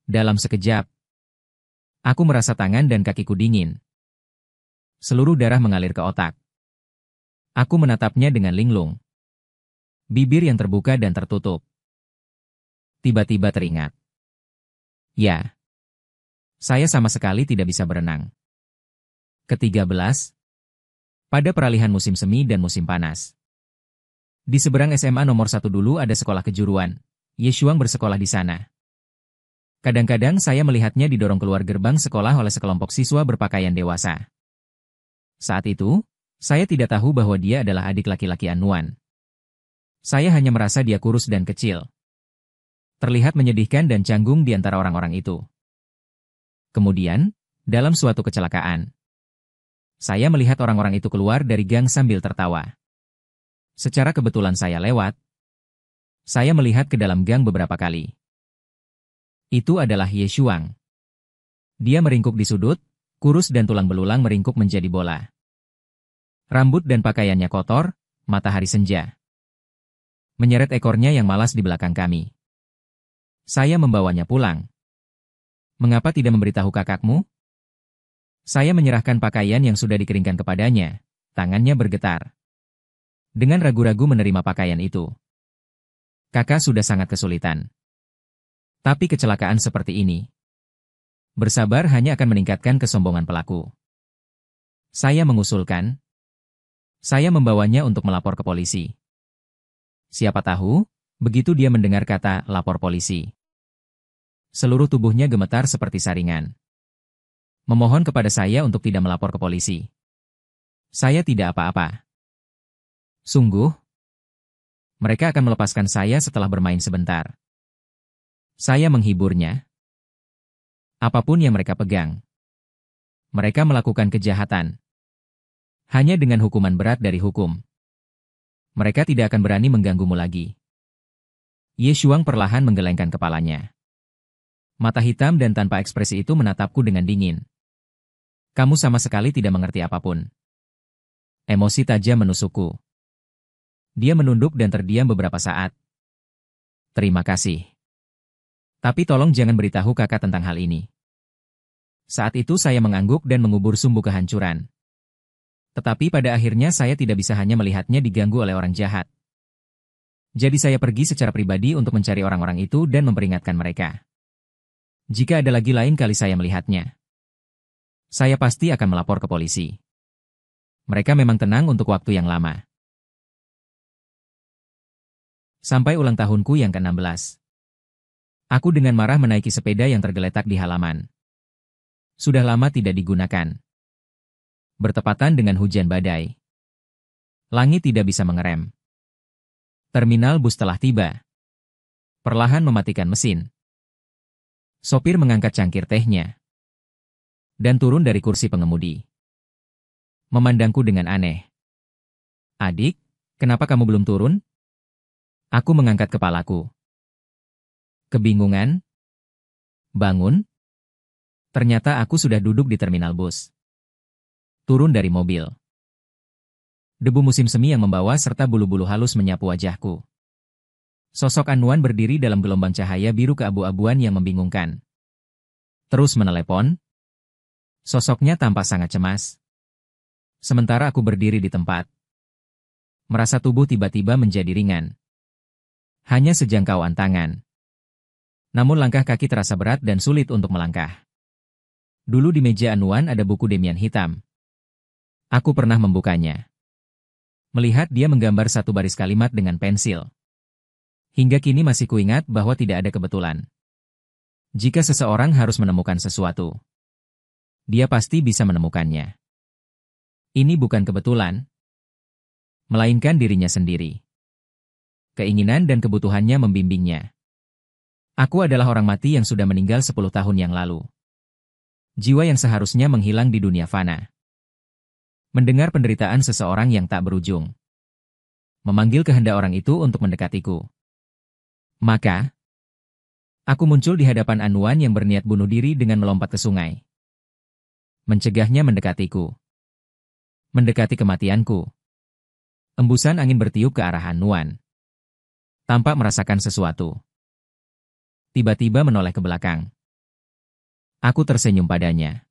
Dalam sekejap, aku merasa tangan dan kakiku dingin. Seluruh darah mengalir ke otak. Aku menatapnya dengan linglung. Bibir yang terbuka dan tertutup. Tiba-tiba teringat. Ya. Saya sama sekali tidak bisa berenang. Ke-13. Pada peralihan musim semi dan musim panas. Di seberang SMA nomor 1 dulu ada sekolah kejuruan. Ye Shuang bersekolah di sana. Kadang-kadang saya melihatnya didorong keluar gerbang sekolah oleh sekelompok siswa berpakaian dewasa. Saat itu, saya tidak tahu bahwa dia adalah adik laki-laki An Nuan. Saya hanya merasa dia kurus dan kecil. Terlihat menyedihkan dan canggung di antara orang-orang itu. Kemudian, dalam suatu kecelakaan, saya melihat orang-orang itu keluar dari gang sambil tertawa. Secara kebetulan saya lewat. Saya melihat ke dalam gang beberapa kali. Itu adalah Ye Shuang. Dia meringkuk di sudut, kurus dan tulang belulang meringkuk menjadi bola. Rambut dan pakaiannya kotor, matahari senja menyeret ekornya yang malas di belakang kami. Saya membawanya pulang. Mengapa tidak memberitahu kakakmu? Saya menyerahkan pakaian yang sudah dikeringkan kepadanya, tangannya bergetar. Dengan ragu-ragu menerima pakaian itu. Kakak sudah sangat kesulitan. Tapi kecelakaan seperti ini. Bersabar hanya akan meningkatkan kesombongan pelaku. Saya mengusulkan. Saya membawanya untuk melapor ke polisi. Siapa tahu, begitu dia mendengar kata lapor polisi. Seluruh tubuhnya gemetar seperti saringan. Memohon kepada saya untuk tidak melapor ke polisi. Saya tidak apa-apa. Sungguh? Mereka akan melepaskan saya setelah bermain sebentar. Saya menghiburnya. Apapun yang mereka pegang. Mereka melakukan kejahatan. Hanya dengan hukuman berat dari hukum. Mereka tidak akan berani mengganggumu lagi. Ye Shuang perlahan menggelengkan kepalanya. Mata hitam dan tanpa ekspresi itu menatapku dengan dingin. Kamu sama sekali tidak mengerti apapun. Emosi tajam menusukku. Dia menunduk dan terdiam beberapa saat. Terima kasih. Tapi tolong jangan beritahu kakak tentang hal ini. Saat itu saya mengangguk dan mengubur sumbu kehancuran. Tetapi pada akhirnya saya tidak bisa hanya melihatnya diganggu oleh orang jahat. Jadi saya pergi secara pribadi untuk mencari orang-orang itu dan memperingatkan mereka. Jika ada lagi lain kali saya melihatnya, saya pasti akan melapor ke polisi. Mereka memang tenang untuk waktu yang lama. Sampai ulang tahunku yang ke-16. Aku dengan marah menaiki sepeda yang tergeletak di halaman. Sudah lama tidak digunakan. Bertepatan dengan hujan badai. Langit tidak bisa mengerem. Terminal bus telah tiba. Perlahan mematikan mesin. Sopir mengangkat cangkir tehnya. Dan turun dari kursi pengemudi. Memandangku dengan aneh. Adik, kenapa kamu belum turun? Aku mengangkat kepalaku. Kebingungan? Bangun? Ternyata aku sudah duduk di terminal bus. Turun dari mobil. Debu musim semi yang membawa serta bulu-bulu halus menyapu wajahku. Sosok An Nuan berdiri dalam gelombang cahaya biru keabu-abuan yang membingungkan. Terus menelepon. Sosoknya tampak sangat cemas. Sementara aku berdiri di tempat. Merasa tubuh tiba-tiba menjadi ringan. Hanya sejangkauan tangan. Namun langkah kaki terasa berat dan sulit untuk melangkah. Dulu di meja An Nuan ada buku Demian hitam. Aku pernah membukanya. Melihat dia menggambar satu baris kalimat dengan pensil. Hingga kini masih kuingat bahwa tidak ada kebetulan. Jika seseorang harus menemukan sesuatu, dia pasti bisa menemukannya. Ini bukan kebetulan, melainkan dirinya sendiri. Keinginan dan kebutuhannya membimbingnya. Aku adalah orang mati yang sudah meninggal 10 tahun yang lalu. Jiwa yang seharusnya menghilang di dunia fana. Mendengar penderitaan seseorang yang tak berujung. Memanggil kehendak orang itu untuk mendekatiku. Maka, aku muncul di hadapan An Nuan yang berniat bunuh diri dengan melompat ke sungai. Mencegahnya mendekatiku. Mendekati kematianku. Embusan angin bertiup ke arah An Nuan. Tampak merasakan sesuatu. Tiba-tiba menoleh ke belakang. Aku tersenyum padanya.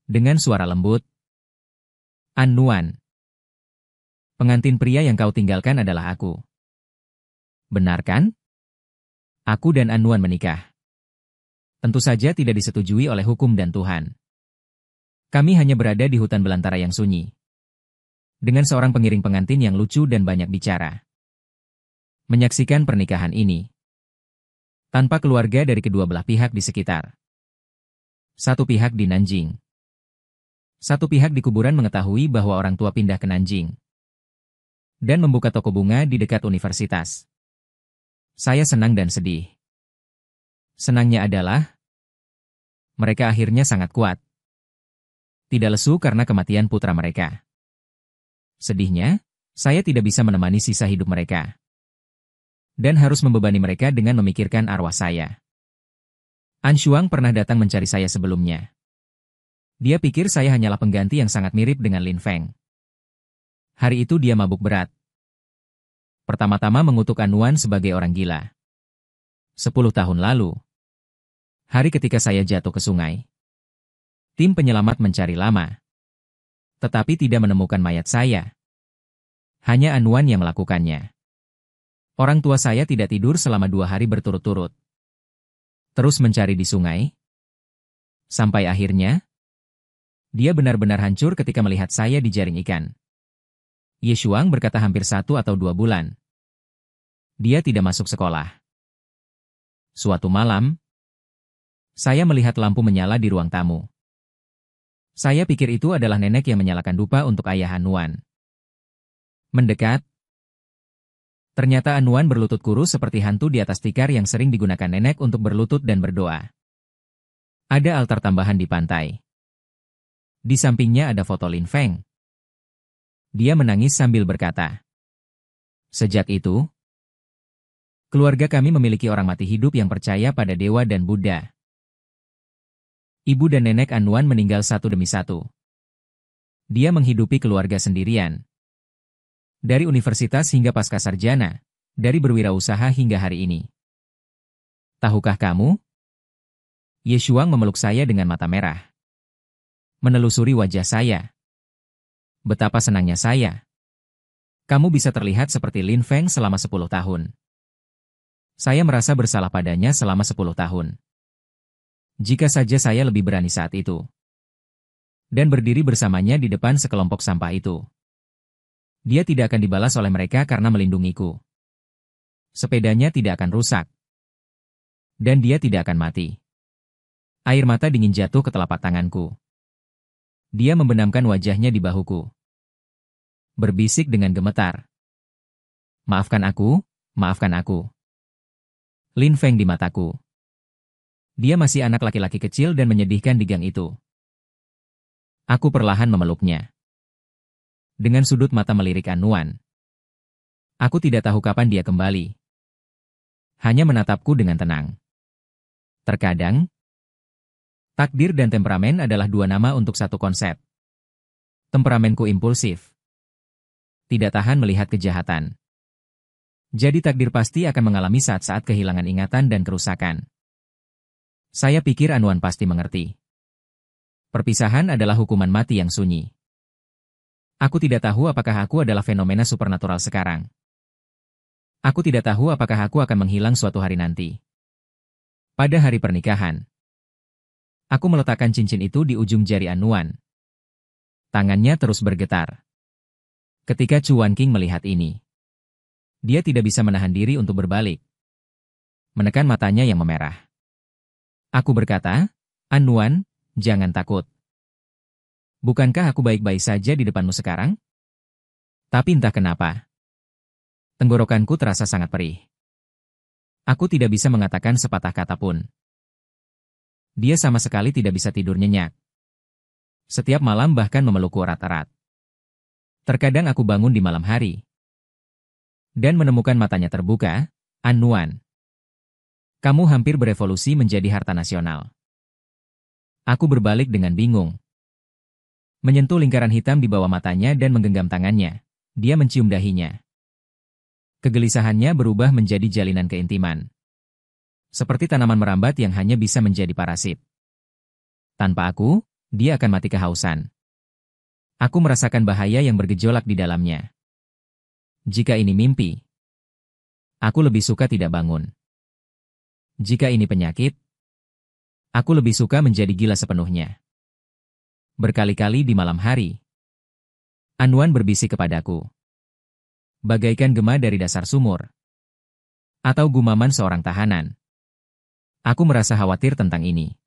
Dengan suara lembut. An Nuan. Pengantin pria yang kau tinggalkan adalah aku. Benar kan? Aku dan An Nuan menikah. Tentu saja tidak disetujui oleh hukum dan Tuhan. Kami hanya berada di hutan belantara yang sunyi. Dengan seorang pengiring pengantin yang lucu dan banyak bicara. Menyaksikan pernikahan ini. Tanpa keluarga dari kedua belah pihak di sekitar. Satu pihak di Nanjing. Satu pihak di kuburan mengetahui bahwa orang tua pindah ke Nanjing. Dan membuka toko bunga di dekat universitas. Saya senang dan sedih. Senangnya adalah mereka akhirnya sangat kuat. Tidak lesu karena kematian putra mereka. Sedihnya, saya tidak bisa menemani sisa hidup mereka. Dan harus membebani mereka dengan memikirkan arwah saya. An Shuang pernah datang mencari saya sebelumnya. Dia pikir saya hanyalah pengganti yang sangat mirip dengan Lin Feng. Hari itu dia mabuk berat. Pertama-tama mengutuk An Nuan sebagai orang gila. 10 tahun lalu. Hari ketika saya jatuh ke sungai. Tim penyelamat mencari lama. Tetapi tidak menemukan mayat saya. Hanya An Nuan yang melakukannya. Orang tua saya tidak tidur selama 2 hari berturut-turut. Terus mencari di sungai. Sampai akhirnya, dia benar-benar hancur ketika melihat saya di jaring ikan. Ye Shuang berkata hampir 1 atau 2 bulan. Dia tidak masuk sekolah. Suatu malam, saya melihat lampu menyala di ruang tamu. Saya pikir itu adalah nenek yang menyalakan dupa untuk ayah An Nuan. Mendekat. Ternyata An Nuan berlutut kurus seperti hantu di atas tikar yang sering digunakan nenek untuk berlutut dan berdoa. Ada altar tambahan di pantai. Di sampingnya ada foto Lin Feng. Dia menangis sambil berkata, "Sejak itu, keluarga kami memiliki orang mati hidup yang percaya pada dewa dan Buddha." Ibu dan nenek An Nuan meninggal satu demi satu. Dia menghidupi keluarga sendirian. Dari universitas hingga pasca sarjana, dari berwirausaha hingga hari ini. Tahukah kamu? Ye Shuang memeluk saya dengan mata merah. Menelusuri wajah saya. Betapa senangnya saya. Kamu bisa terlihat seperti Lin Feng selama 10 tahun. Saya merasa bersalah padanya selama 10 tahun. Jika saja saya lebih berani saat itu. Dan berdiri bersamanya di depan sekelompok sampah itu. Dia tidak akan dibalas oleh mereka karena melindungiku. Sepedanya tidak akan rusak. Dan dia tidak akan mati. Air mata dingin jatuh ke telapak tanganku. Dia membenamkan wajahnya di bahuku. Berbisik dengan gemetar. Maafkan aku, maafkan aku. Lin Feng di mataku. Dia masih anak laki-laki kecil dan menyedihkan di gang itu. Aku perlahan memeluknya. Dengan sudut mata melirik An Nuan. Aku tidak tahu kapan dia kembali. Hanya menatapku dengan tenang. Terkadang, takdir dan temperamen adalah 2 nama untuk satu konsep. Temperamenku impulsif. Tidak tahan melihat kejahatan. Jadi takdir pasti akan mengalami saat-saat kehilangan ingatan dan kerusakan. Saya pikir An Nuan pasti mengerti. Perpisahan adalah hukuman mati yang sunyi. Aku tidak tahu apakah aku adalah fenomena supernatural sekarang. Aku tidak tahu apakah aku akan menghilang suatu hari nanti. Pada hari pernikahan, aku meletakkan cincin itu di ujung jari An Nuan. Tangannya terus bergetar. Ketika Chuan Qing melihat ini, dia tidak bisa menahan diri untuk berbalik. Menekan matanya yang memerah. Aku berkata, "An Nuan, jangan takut. Bukankah aku baik-baik saja di depanmu sekarang?" Tapi entah kenapa. Tenggorokanku terasa sangat perih. Aku tidak bisa mengatakan sepatah kata pun. Dia sama sekali tidak bisa tidur nyenyak. Setiap malam bahkan memelukku erat-erat. Terkadang aku bangun di malam hari. Dan menemukan matanya terbuka, "An Nuan. Kamu hampir berevolusi menjadi harta nasional." Aku berbalik dengan bingung. Menyentuh lingkaran hitam di bawah matanya dan menggenggam tangannya. Dia mencium dahinya. Kegelisahannya berubah menjadi jalinan keintiman. Seperti tanaman merambat yang hanya bisa menjadi parasit. Tanpa aku, dia akan mati kehausan. Aku merasakan bahaya yang bergejolak di dalamnya. Jika ini mimpi, aku lebih suka tidak bangun. Jika ini penyakit, Aku lebih suka menjadi gila sepenuhnya. Berkali-kali di malam hari, Anwan berbisik kepadaku. Bagaikan gema dari dasar sumur. Atau gumaman seorang tahanan. Aku merasa khawatir tentang ini.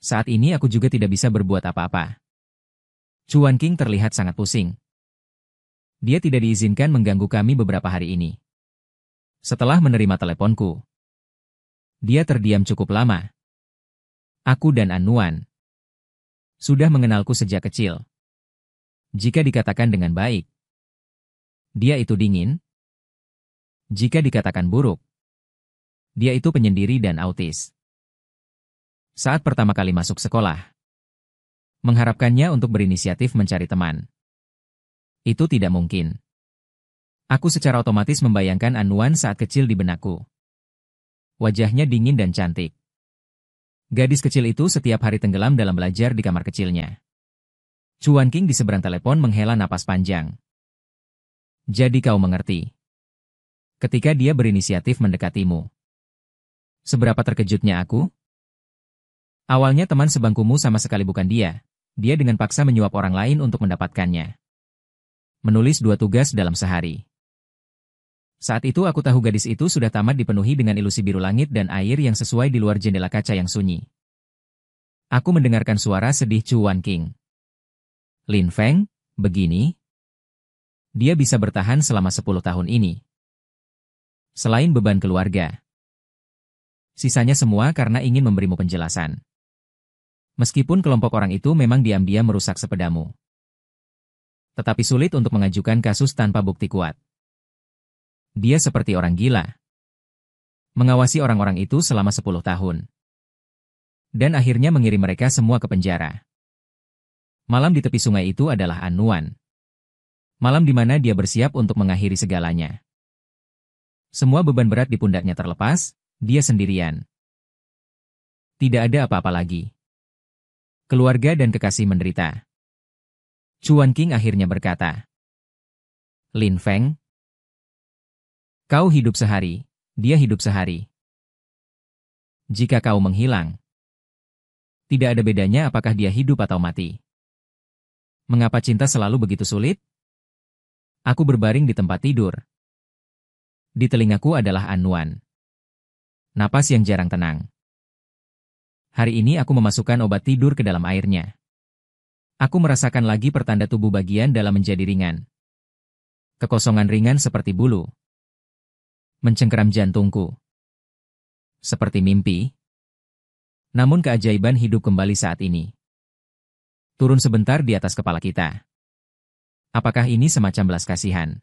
Saat ini aku juga tidak bisa berbuat apa-apa. Chuan King terlihat sangat pusing. Dia tidak diizinkan mengganggu kami beberapa hari ini. Setelah menerima teleponku, dia terdiam cukup lama. Aku dan Anwan sudah mengenalku sejak kecil. Jika dikatakan dengan baik, dia itu dingin. Jika dikatakan buruk, dia itu penyendiri dan autis. Saat pertama kali masuk sekolah, mengharapkannya untuk berinisiatif mencari teman. Itu tidak mungkin. Aku secara otomatis membayangkan Anwan saat kecil di benakku. Wajahnya dingin dan cantik. Gadis kecil itu setiap hari tenggelam dalam belajar di kamar kecilnya. Chuan King di seberang telepon menghela napas panjang. Jadi kau mengerti. Ketika dia berinisiatif mendekatimu. Seberapa terkejutnya aku? Awalnya teman sebangkumu sama sekali bukan dia. Dia dengan paksa menyuap orang lain untuk mendapatkannya. Menulis 2 tugas dalam sehari. Saat itu aku tahu gadis itu sudah tamat dipenuhi dengan ilusi biru langit dan air yang sesuai di luar jendela kaca yang sunyi. Aku mendengarkan suara sedih Chuan King. Lin Feng, begini? Dia bisa bertahan selama 10 tahun ini. Selain beban keluarga. Sisanya semua karena ingin memberimu penjelasan. Meskipun kelompok orang itu memang diam-diam merusak sepedamu. Tetapi sulit untuk mengajukan kasus tanpa bukti kuat. Dia seperti orang gila. Mengawasi orang-orang itu selama 10 tahun. Dan akhirnya mengirim mereka semua ke penjara. Malam di tepi sungai itu adalah Anwan. Malam di mana dia bersiap untuk mengakhiri segalanya. Semua beban berat di pundaknya terlepas, dia sendirian. Tidak ada apa-apa lagi. Keluarga dan kekasih menderita. Chuan King akhirnya berkata, Lin Feng, kau hidup sehari, dia hidup sehari. Jika kau menghilang, tidak ada bedanya apakah dia hidup atau mati. Mengapa cinta selalu begitu sulit? Aku berbaring di tempat tidur. Di telingaku adalah Anwan. Napas yang jarang tenang. Hari ini aku memasukkan obat tidur ke dalam airnya. Aku merasakan lagi pertanda tubuh bagian dalam menjadi ringan. Kekosongan ringan seperti bulu. Mencengkeram jantungku. Seperti mimpi. Namun keajaiban hidup kembali saat ini. Turun sebentar di atas kepala kita. Apakah ini semacam belas kasihan?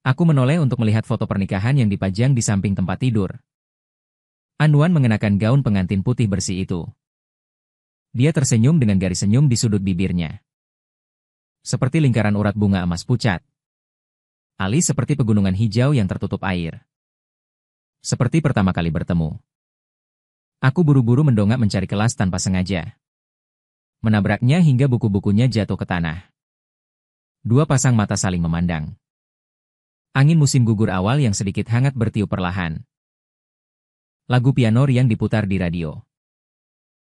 Aku menoleh untuk melihat foto pernikahan yang dipajang di samping tempat tidur. Anwan mengenakan gaun pengantin putih bersih itu. Dia tersenyum dengan garis senyum di sudut bibirnya. Seperti lingkaran urat bunga emas pucat. Alis seperti pegunungan hijau yang tertutup air. Seperti pertama kali bertemu. Aku buru-buru mendongak mencari kelas tanpa sengaja. Menabraknya hingga buku-bukunya jatuh ke tanah. Dua pasang mata saling memandang. Angin musim gugur awal yang sedikit hangat bertiup perlahan. Lagu piano riang diputar di radio.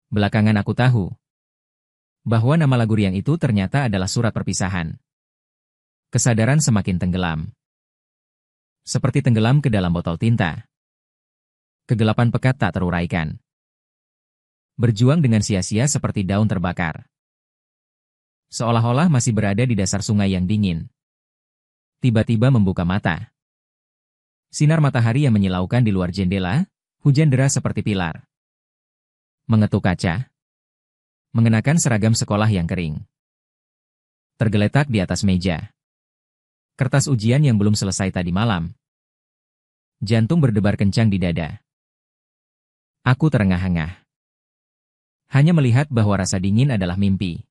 Belakangan aku tahu bahwa nama lagu riang itu ternyata adalah surat perpisahan. Kesadaran semakin tenggelam. Seperti tenggelam ke dalam botol tinta. Kegelapan pekat tak teruraikan. Berjuang dengan sia-sia seperti daun terbakar. Seolah-olah masih berada di dasar sungai yang dingin. Tiba-tiba membuka mata. Sinar matahari yang menyilaukan di luar jendela, hujan deras seperti pilar. Mengetuk kaca. Mengenakan seragam sekolah yang kering. Tergeletak di atas meja. Kertas ujian yang belum selesai tadi malam. Jantung berdebar kencang di dada. Aku terengah-engah. Hanya melihat bahwa rasa dingin adalah mimpi.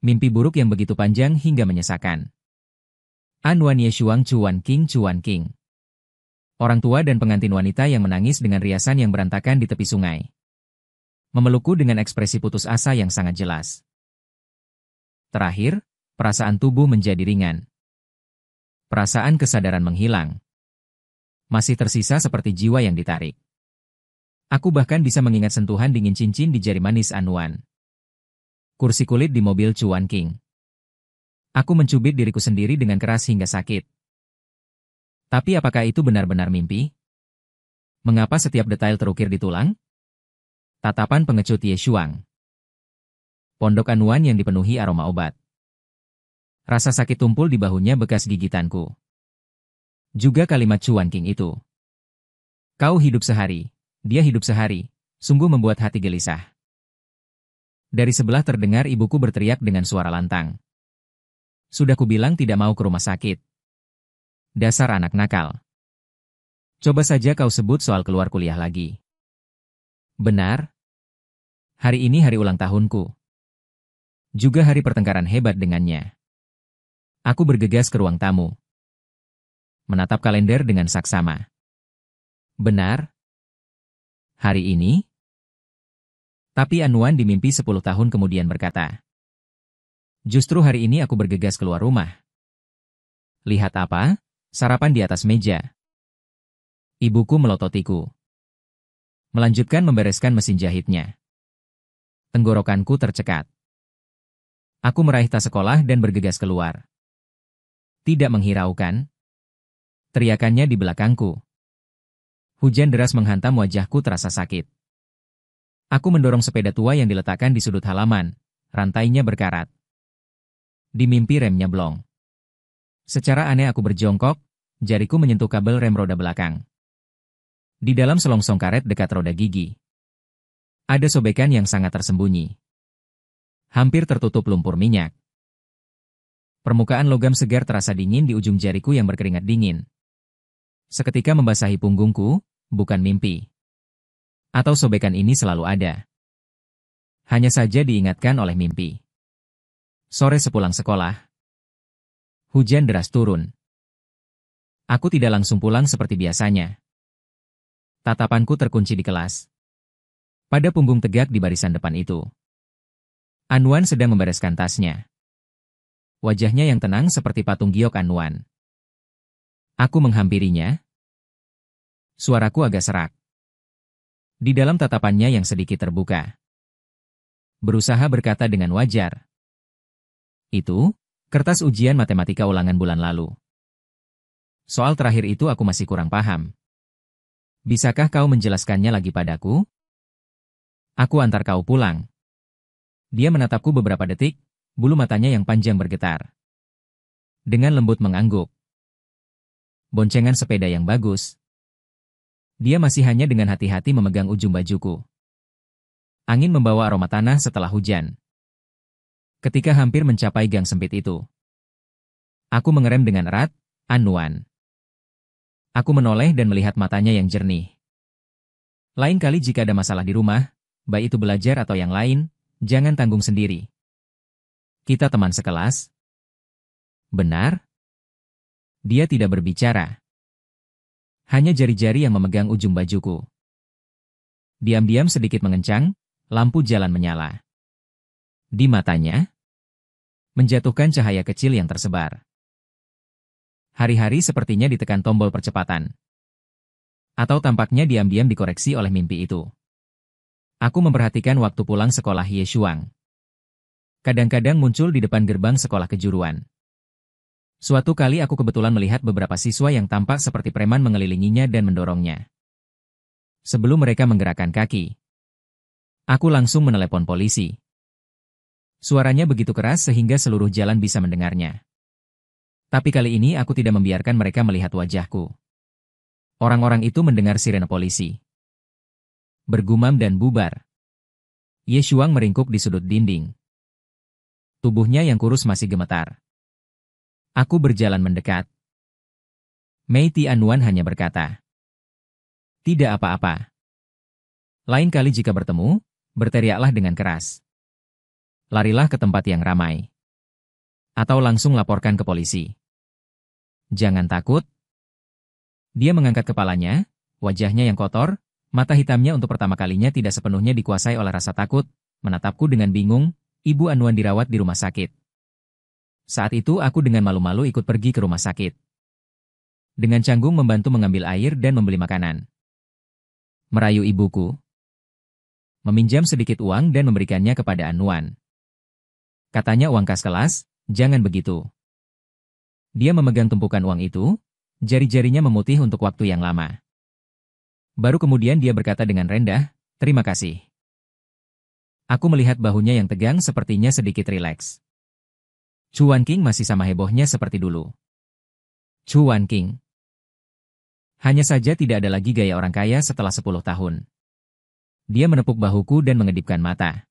Mimpi buruk yang begitu panjang hingga menyesakan. Anwan Yeshuang Chuan King. Orang tua dan pengantin wanita yang menangis dengan riasan yang berantakan di tepi sungai. Memelukku dengan ekspresi putus asa yang sangat jelas. Terakhir, perasaan tubuh menjadi ringan. Perasaan kesadaran menghilang. Masih tersisa seperti jiwa yang ditarik. Aku bahkan bisa mengingat sentuhan dingin cincin di jari manis Anwan. Kursi kulit di mobil Chuan King. Aku mencubit diriku sendiri dengan keras hingga sakit. Tapi apakah itu benar-benar mimpi? Mengapa setiap detail terukir di tulang? Tatapan pengecut Ye Shuang. Pondok Anwan yang dipenuhi aroma obat. Rasa sakit tumpul di bahunya bekas gigitanku. Juga kalimat Chuan King itu. Kau hidup sehari. Dia hidup sehari, sungguh membuat hati gelisah. Dari sebelah terdengar ibuku berteriak dengan suara lantang. Sudah kubilang tidak mau ke rumah sakit. Dasar anak nakal. Coba saja kau sebut soal keluar kuliah lagi. Benar. Hari ini hari ulang tahunku. Juga hari pertengkaran hebat dengannya. Aku bergegas ke ruang tamu. Menatap kalender dengan saksama. Benar. Hari ini? Tapi Anwan di mimpi 10 tahun kemudian berkata. Justru hari ini aku bergegas keluar rumah. Lihat apa? Sarapan di atas meja. Ibuku melototiku. Melanjutkan membereskan mesin jahitnya. Tenggorokanku tercekat. Aku meraih tas sekolah dan bergegas keluar. Tidak menghiraukan. Teriakannya di belakangku. Hujan deras menghantam wajahku terasa sakit. Aku mendorong sepeda tua yang diletakkan di sudut halaman. Rantainya berkarat. Di mimpi remnya blong. Secara aneh aku berjongkok, jariku menyentuh kabel rem roda belakang. Di dalam selongsong karet dekat roda gigi. Ada sobekan yang sangat tersembunyi. Hampir tertutup lumpur minyak. Permukaan logam segar terasa dingin di ujung jariku yang berkeringat dingin. Seketika membasahi punggungku, bukan mimpi. Atau sobekan ini selalu ada. Hanya saja diingatkan oleh mimpi. Sore sepulang sekolah. Hujan deras turun. Aku tidak langsung pulang seperti biasanya. Tatapanku terkunci di kelas. Pada punggung tegak di barisan depan itu. Anwan sedang membereskan tasnya. Wajahnya yang tenang seperti patung giok Anwan. Aku menghampirinya. Suaraku agak serak. Di dalam tatapannya yang sedikit terbuka. Berusaha berkata dengan wajar. Itu, kertas ujian matematika ulangan bulan lalu. Soal terakhir itu aku masih kurang paham. Bisakah kau menjelaskannya lagi padaku? Aku antar kau pulang. Dia menatapku beberapa detik, bulu matanya yang panjang bergetar. Dengan lembut mengangguk. Boncengan sepeda yang bagus. Dia masih hanya dengan hati-hati memegang ujung bajuku. Angin membawa aroma tanah setelah hujan. Ketika hampir mencapai gang sempit itu. Aku mengerem dengan erat, Anwan. Aku menoleh dan melihat matanya yang jernih. Lain kali jika ada masalah di rumah, baik itu belajar atau yang lain, jangan tanggung sendiri. Kita teman sekelas. Benar? Dia tidak berbicara. Hanya jari-jari yang memegang ujung bajuku. Diam-diam sedikit mengencang, lampu jalan menyala. Di matanya, menjatuhkan cahaya kecil yang tersebar. Hari-hari sepertinya ditekan tombol percepatan. Atau tampaknya diam-diam dikoreksi oleh mimpi itu. Aku memperhatikan waktu pulang sekolah Ye Shuang. Kadang-kadang muncul di depan gerbang sekolah kejuruan. Suatu kali aku kebetulan melihat beberapa siswa yang tampak seperti preman mengelilinginya dan mendorongnya. Sebelum mereka menggerakkan kaki, aku langsung menelepon polisi. Suaranya begitu keras sehingga seluruh jalan bisa mendengarnya. Tapi kali ini aku tidak membiarkan mereka melihat wajahku. Orang-orang itu mendengar sirene polisi. Bergumam dan bubar. Ye Shuang meringkuk di sudut dinding. Tubuhnya yang kurus masih gemetar. Aku berjalan mendekat. Mei Tianwan hanya berkata, "Tidak apa-apa. Lain kali jika bertemu, berteriaklah dengan keras. Larilah ke tempat yang ramai. Atau langsung laporkan ke polisi. Jangan takut." Dia mengangkat kepalanya, wajahnya yang kotor, mata hitamnya untuk pertama kalinya tidak sepenuhnya dikuasai oleh rasa takut, menatapku dengan bingung. Ibu Anwan dirawat di rumah sakit. Saat itu aku dengan malu-malu ikut pergi ke rumah sakit. Dengan canggung membantu mengambil air dan membeli makanan. Merayu ibuku. Meminjam sedikit uang dan memberikannya kepada Anwan. Katanya uang kas kelas, jangan begitu. Dia memegang tumpukan uang itu, jari-jarinya memutih untuk waktu yang lama. Baru kemudian dia berkata dengan rendah, terima kasih. Aku melihat bahunya yang tegang sepertinya sedikit rileks. Chuan King masih sama hebohnya seperti dulu. Chuan King. Hanya saja tidak ada lagi gaya orang kaya setelah 10 tahun. Dia menepuk bahuku dan mengedipkan mata.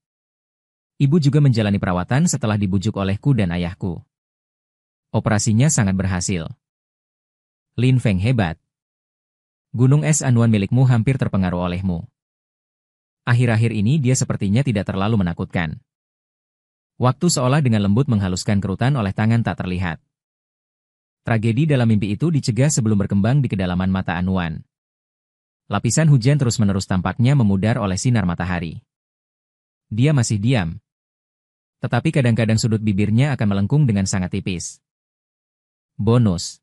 Ibu juga menjalani perawatan setelah dibujuk olehku dan ayahku. Operasinya sangat berhasil. Lin Feng hebat. Gunung es Anwan milikmu hampir terpengaruh olehmu. Akhir-akhir ini dia sepertinya tidak terlalu menakutkan. Waktu seolah dengan lembut menghaluskan kerutan oleh tangan tak terlihat. Tragedi dalam mimpi itu dicegah sebelum berkembang di kedalaman mata Anwan. Lapisan hujan terus-menerus tampaknya memudar oleh sinar matahari. Dia masih diam. Tetapi kadang-kadang sudut bibirnya akan melengkung dengan sangat tipis. Bonus.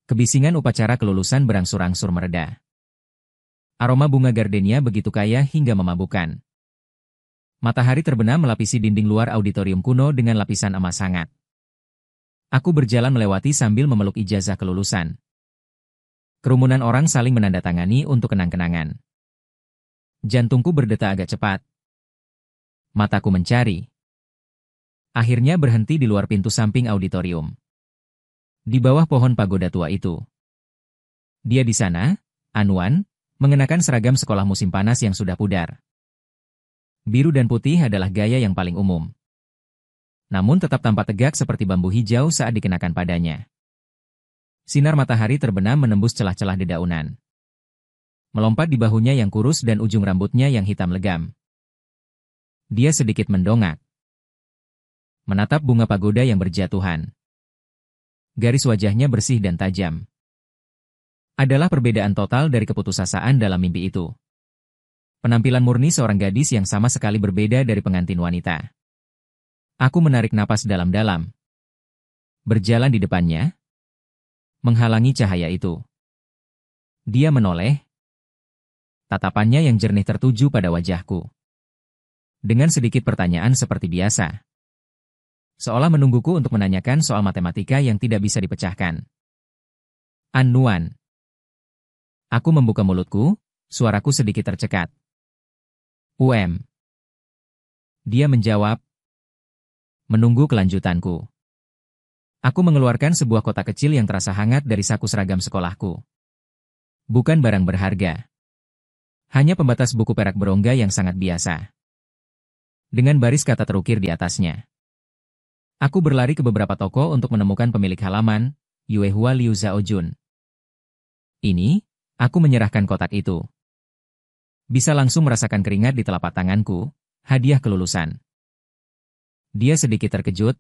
Kebisingan upacara kelulusan berangsur-angsur mereda. Aroma bunga gardenia begitu kaya hingga memabukkan. Matahari terbenam melapisi dinding luar auditorium kuno dengan lapisan emas hangat. Aku berjalan melewati sambil memeluk ijazah kelulusan. Kerumunan orang saling menandatangani untuk kenang-kenangan. Jantungku berdetak agak cepat. Mataku mencari. Akhirnya berhenti di luar pintu samping auditorium. Di bawah pohon pagoda tua itu. Dia di sana, Anwan, mengenakan seragam sekolah musim panas yang sudah pudar. Biru dan putih adalah gaya yang paling umum. Namun tetap tampak tegak seperti bambu hijau saat dikenakan padanya. Sinar matahari terbenam menembus celah-celah dedaunan. Melompat di bahunya yang kurus dan ujung rambutnya yang hitam legam. Dia sedikit mendongak. Menatap bunga pagoda yang berjatuhan. Garis wajahnya bersih dan tajam. Adalah perbedaan total dari keputusasaan dalam mimpi itu. Penampilan murni seorang gadis yang sama sekali berbeda dari pengantin wanita. Aku menarik napas dalam-dalam. Berjalan di depannya. Menghalangi cahaya itu. Dia menoleh. Tatapannya yang jernih tertuju pada wajahku. Dengan sedikit pertanyaan seperti biasa. Seolah menungguku untuk menanyakan soal matematika yang tidak bisa dipecahkan. Anwan. Aku membuka mulutku, suaraku sedikit tercekat. Dia menjawab. Menunggu kelanjutanku. Aku mengeluarkan sebuah kotak kecil yang terasa hangat dari saku seragam sekolahku. Bukan barang berharga. Hanya pembatas buku perak berongga yang sangat biasa. Dengan baris kata terukir di atasnya. Aku berlari ke beberapa toko untuk menemukan pemilik halaman, Yuehua Liu Zhaojun. Ini, aku menyerahkan kotak itu. Bisa langsung merasakan keringat di telapak tanganku, hadiah kelulusan. Dia sedikit terkejut.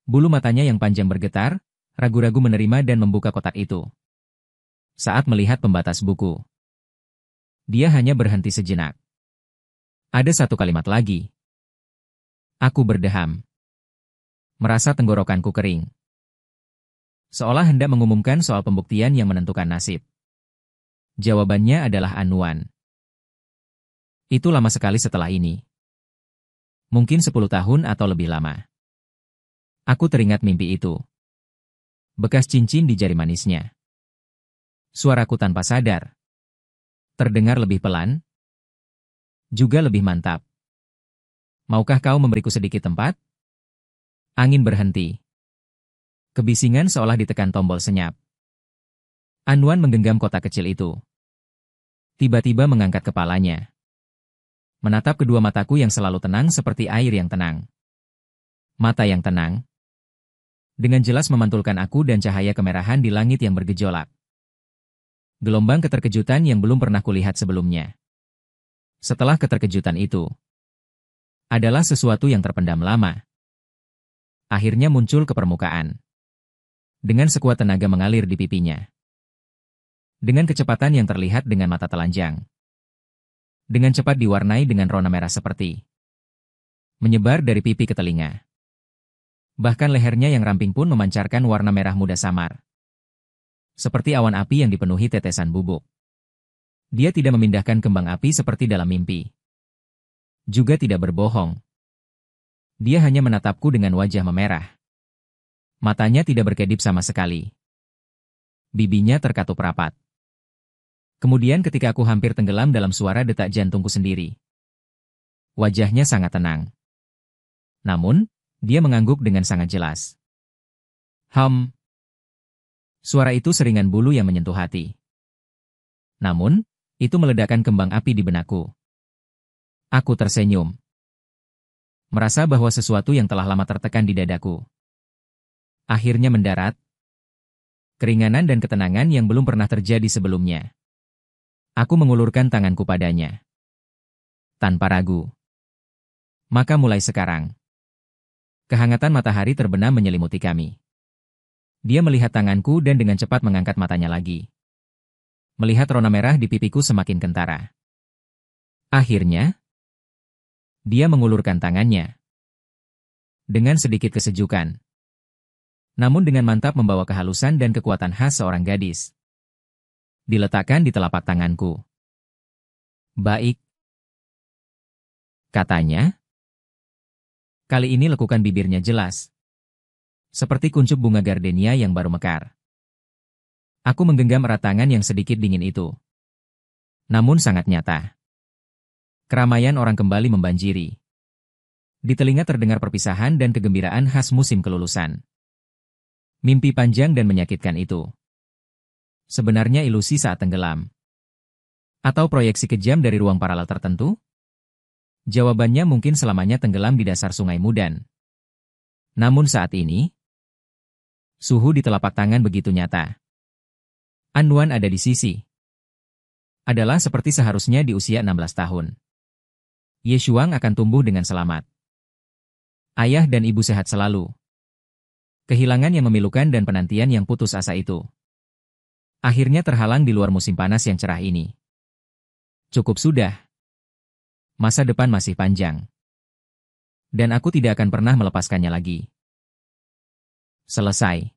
Bulu matanya yang panjang bergetar, ragu-ragu menerima dan membuka kotak itu. Saat melihat pembatas buku. Dia hanya berhenti sejenak. Ada satu kalimat lagi. Aku berdeham. Merasa tenggorokanku kering. Seolah hendak mengumumkan soal pembuktian yang menentukan nasib. Jawabannya adalah Anwan. Itu lama sekali setelah ini. Mungkin 10 tahun atau lebih lama. Aku teringat mimpi itu. Bekas cincin di jari manisnya. Suaraku tanpa sadar. Terdengar lebih pelan. Juga lebih mantap. Maukah kau memberiku sedikit tempat? Angin berhenti. Kebisingan seolah ditekan tombol senyap. Anwan menggenggam kotak kecil itu. Tiba-tiba mengangkat kepalanya. Menatap kedua mataku yang selalu tenang seperti air yang tenang. Mata yang tenang. Dengan jelas memantulkan aku dan cahaya kemerahan di langit yang bergejolak. Gelombang keterkejutan yang belum pernah kulihat sebelumnya. Setelah keterkejutan itu, adalah sesuatu yang terpendam lama. Akhirnya muncul ke permukaan. Dengan sekuat tenaga mengalir di pipinya. Dengan kecepatan yang terlihat dengan mata telanjang. Dengan cepat diwarnai dengan rona merah seperti menyebar dari pipi ke telinga. Bahkan lehernya yang ramping pun memancarkan warna merah muda samar. Seperti awan api yang dipenuhi tetesan bubuk. Dia tidak memindahkan kembang api seperti dalam mimpi. Juga tidak berbohong. Dia hanya menatapku dengan wajah memerah. Matanya tidak berkedip sama sekali. Bibinya terkatup rapat. Kemudian ketika aku hampir tenggelam dalam suara detak jantungku sendiri. Wajahnya sangat tenang. Namun, dia mengangguk dengan sangat jelas. Suara itu seringan bulu yang menyentuh hati. Namun, itu meledakkan kembang api di benakku. Aku tersenyum. Merasa bahwa sesuatu yang telah lama tertekan di dadaku akhirnya mendarat. Keringanan dan ketenangan yang belum pernah terjadi sebelumnya. Aku mengulurkan tanganku padanya. Tanpa ragu. Maka mulai sekarang. Kehangatan matahari terbenam menyelimuti kami. Dia melihat tanganku dan dengan cepat mengangkat matanya lagi. Melihat rona merah di pipiku semakin kentara. Akhirnya, dia mengulurkan tangannya. Dengan sedikit kesejukan. Namun dengan mantap membawa kehalusan dan kekuatan khas seorang gadis. Diletakkan di telapak tanganku. Baik. Katanya. Kali ini lekukan bibirnya jelas. Seperti kuncup bunga gardenia yang baru mekar. Aku menggenggam erat tangan yang sedikit dingin itu. Namun sangat nyata. Keramaian orang kembali membanjiri. Di telinga terdengar perpisahan dan kegembiraan khas musim kelulusan. Mimpi panjang dan menyakitkan itu. Sebenarnya ilusi saat tenggelam. Atau proyeksi kejam dari ruang paralel tertentu? Jawabannya mungkin selamanya tenggelam di dasar sungai Mudan. Namun saat ini, suhu di telapak tangan begitu nyata. Anwan ada di sisi. Adalah seperti seharusnya di usia 16 tahun. Ye Shuang akan tumbuh dengan selamat. Ayah dan ibu sehat selalu. Kehilangan yang memilukan dan penantian yang putus asa itu. Akhirnya terhalang di luar musim panas yang cerah ini. Cukup sudah. Masa depan masih panjang. Dan aku tidak akan pernah melepaskannya lagi. Selesai.